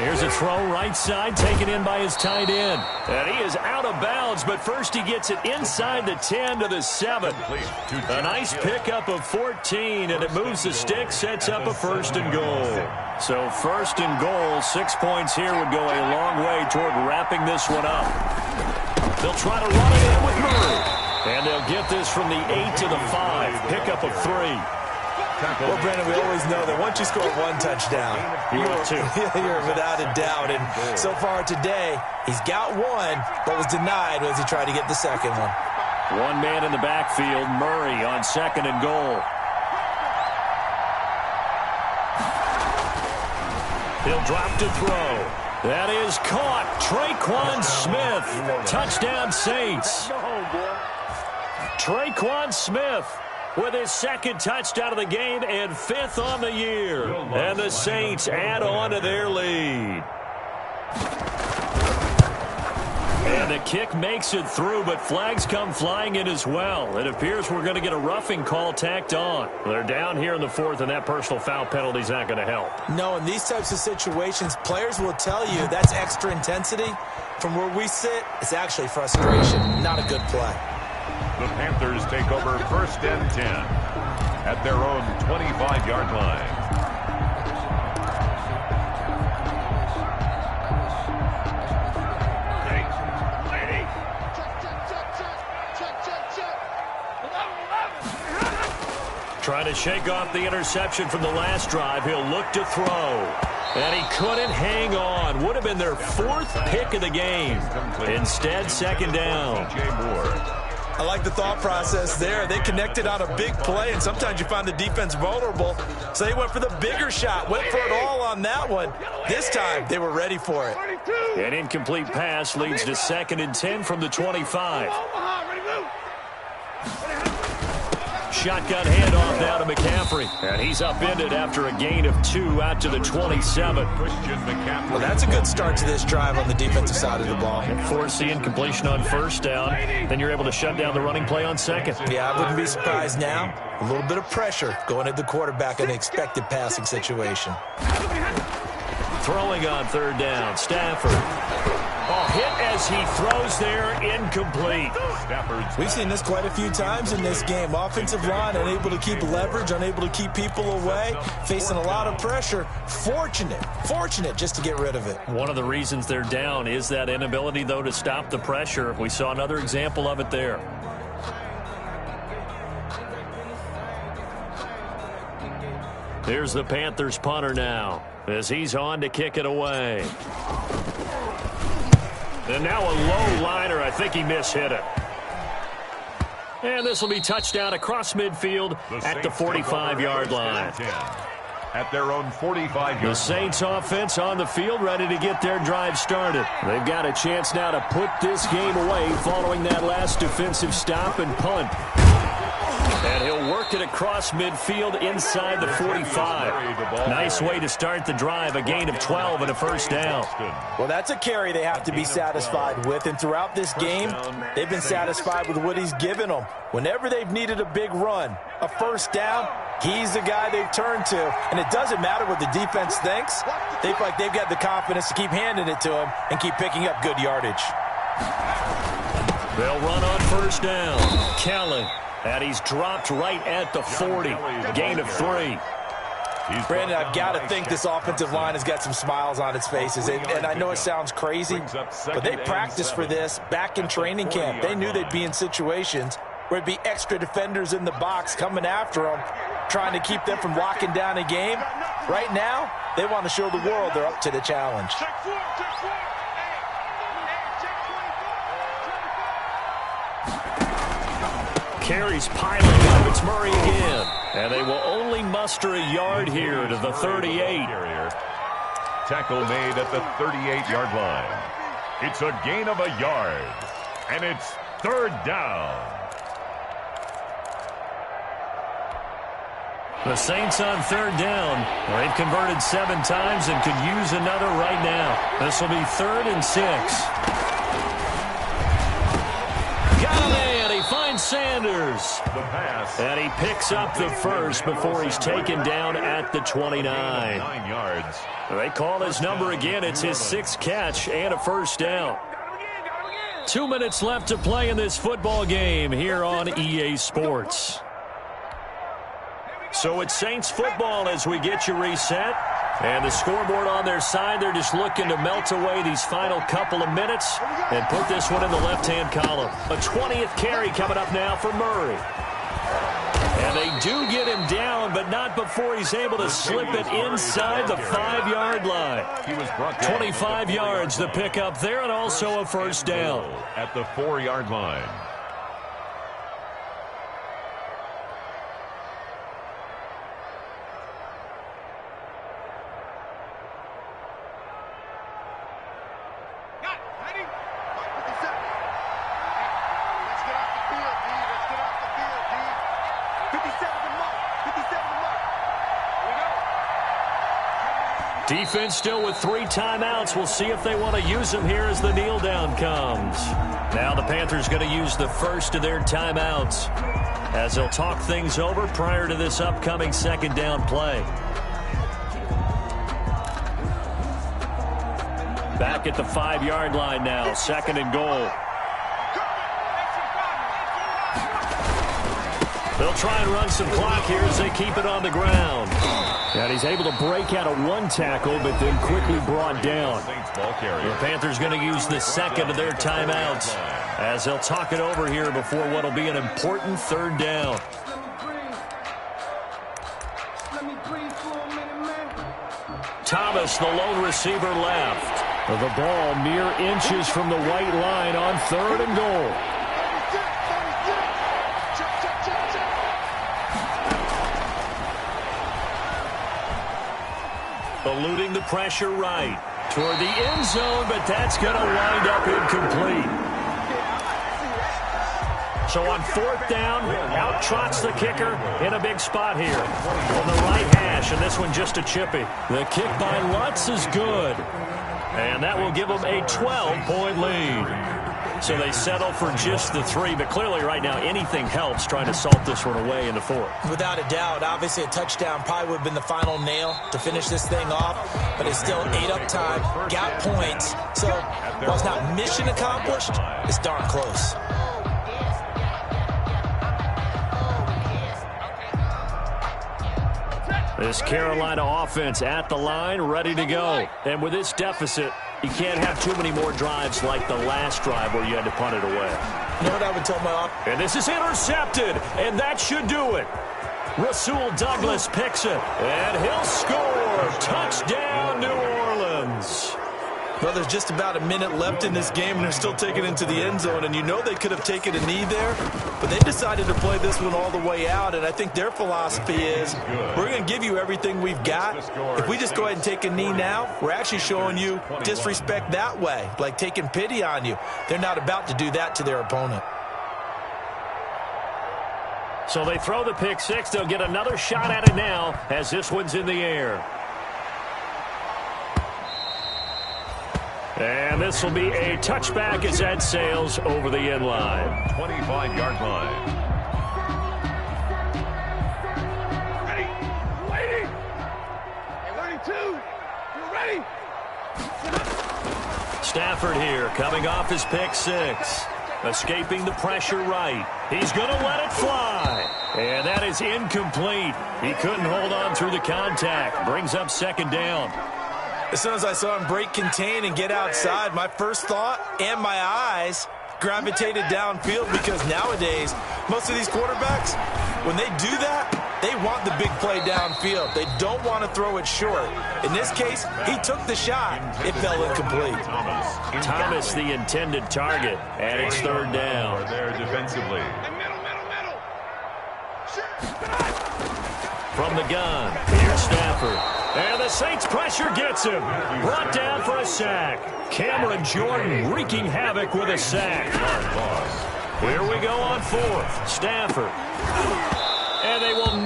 Here's a throw right side, taken in by his tight end. And he is out of bounds, but first he gets it inside the 10 to the 7. A nice pickup of 14, and it moves the stick, sets up a 1st and goal. So 1st and goal, 6 points here would go a long way toward wrapping this one up. They'll try to run it in with Murray. And they'll get this from the 8 to the 5, pickup of 3. Well, Brandon, we always know that once you score 1 touchdown, you're without a doubt. And so far today, he's got 1, but was denied as he tried to get the 2nd one. 1 man in the backfield, Murray on 2nd and goal. He'll drop to throw. That is caught. Traquan Smith. Touchdown, Saints. Traquan Smith with his 2nd touchdown of the game and 5th on the year. And the Saints add on to their lead. And the kick makes it through, but flags come flying in as well. It appears we're going to get a roughing call tacked on. They're down here in the 4th, and that personal foul penalty is not going to help. No, in these types of situations, players will tell you that's extra intensity. From where we sit, it's actually frustration, not a good play. The Panthers take over 1st and 10 at their own 25-yard line. Trying to shake off the interception from the last drive. He'll look to throw. And he couldn't hang on. Would have been their 4th pick of the game. Instead, 2nd down. I like the thought process there. They connected on a big play, and sometimes you find the defense vulnerable. So they went for the bigger shot, went for it all on that one. This time, they were ready for it. An incomplete pass leads to 2nd and 10 from the 25. Shotgun handoff now to McCaffrey. And he's upended after a gain of 2 out to the 27. Well, that's a good start to this drive on the defensive side of the ball. Force the incompletion on 1st down. Then you're able to shut down the running play on 2nd. Yeah, I wouldn't be surprised now. A little bit of pressure going at the quarterback in an expected passing situation. Throwing on 3rd down, Stafford. Oh, hit as he throws there, incomplete. We've seen this quite a few times in this game. Offensive line unable to keep leverage, unable to keep people away, facing a lot of pressure. Fortunate just to get rid of it. One of the reasons they're down is that inability, though, to stop the pressure. We saw another example of it there. Here's the Panthers punter now as he's on to kick it away. And now a low liner. I think he mishit it. And this will be touchdown across midfield at the 45-yard line. At their own 45-yard line. The Saints offense on the field ready to get their drive started. They've got a chance now to put this game away following that last defensive stop and punt. And he'll work it across midfield inside the 45. Nice way to start the drive, a gain of 12 and a 1st down. Well, that's a carry they have to be satisfied with. And throughout this game, they've been satisfied with what he's given them. Whenever they've needed a big run, a 1st down, he's the guy they've turned to. And it doesn't matter what the defense thinks. They feel like they've got the confidence to keep handing it to him and keep picking up good yardage. They'll run on 1st down. Kelly. And he's dropped right at the 40. Gain of 3. Brandon, I've got to think this offensive line has got some smiles on its faces. And I know it sounds crazy, but they practiced for this back in training camp. They knew they'd be in situations where it'd be extra defenders in the box coming after them, trying to keep them from locking down a game. Right now, they want to show the world they're up to the challenge. Carries piling up. It's Murray again. And they will only muster a yard here to the 38. Tackle made at the 38-yard line. It's a gain of a yard. And it's 3rd down. The Saints on 3rd down. They've converted 7 times and could use another right now. This will be 3rd and 6. Sanders. And he picks up the 1st before he's taken down at the 29. 9 yards. They call his number again. It's his 6th catch and a 1st down. 2 minutes left to play in this football game here on EA Sports. So it's Saints football as we get you reset. And the scoreboard on their side, they're just looking to melt away these final couple of minutes and put this one in the left-hand column. A 20th carry coming up now for Murray. And they do get him down, but not before he's able to slip it inside the 5-yard line. 25 yards to pick up there and also a 1st down. At the 4-yard line. Defense still with 3 timeouts. We'll see if they want to use them here as the kneel down comes. Now the Panthers going to use the 1st of their timeouts as they'll talk things over prior to this upcoming 2nd down play. Back at the 5-yard line now, 2nd and goal. They'll try and run some clock here as they keep it on the ground. And he's able to break out of 1 tackle, but then quickly brought down. The Panthers going to use the 2nd of their timeouts as they'll talk it over here before what will be an important 3rd down. Thomas, the lone receiver, left. The ball mere inches from the white line on 3rd and goal. Eluding the pressure right. Toward the end zone, but that's going to wind up incomplete. So on 4th down, out trots the kicker in a big spot here on the right hash, and this one just a chippy. The kick by Lutz is good, and that will give them a 12-point lead. So they settle for just the 3, but clearly right now anything helps trying to salt this one away in the 4th. Without a doubt, obviously a touchdown probably would have been the final nail to finish this thing off, but it's still 8 up time, got points. So while it's not mission accomplished, it's darn close. This Carolina offense at the line, ready to go. And with this deficit, you can't have too many more drives like the last drive where you had to punt it away. You know what I would tell my offense? And this is intercepted, and that should do it. Rasul Douglas picks it, and he'll score. Touchdown, New Orleans. Well, there's just about a minute left in this game, and they're still taking it into the end zone. And you know they could have taken a knee there, but they decided to play this one all the way out. And I think their philosophy is, we're going to give you everything we've got. If we just go ahead and take a knee now, we're actually showing you disrespect that way, like taking pity on you. They're not about to do that to their opponent. So they throw the pick 6. They'll get another shot at it now as this one's in the air. And this will be a touchback as that sails over the end line. 25-yard line. Ready? Waiting. Hey, waiting two. You ready? Stafford here coming off his pick 6. Escaping the pressure right. He's going to let it fly. And that is incomplete. He couldn't hold on through the contact. Brings up 2nd down. As soon as I saw him break contain and get outside, my first thought and my eyes gravitated downfield, because nowadays, most of these quarterbacks, when they do that, they want the big play downfield. They don't want to throw it short. In this case, he took the shot. It fell incomplete. Thomas, the intended target, and it's 3rd down. There defensively. Middle. From the gun, here's Stafford. And the Saints pressure gets him. Brought down for a sack. Cameron Jordan wreaking havoc with a sack. Here we go on 4th. Stafford. And they will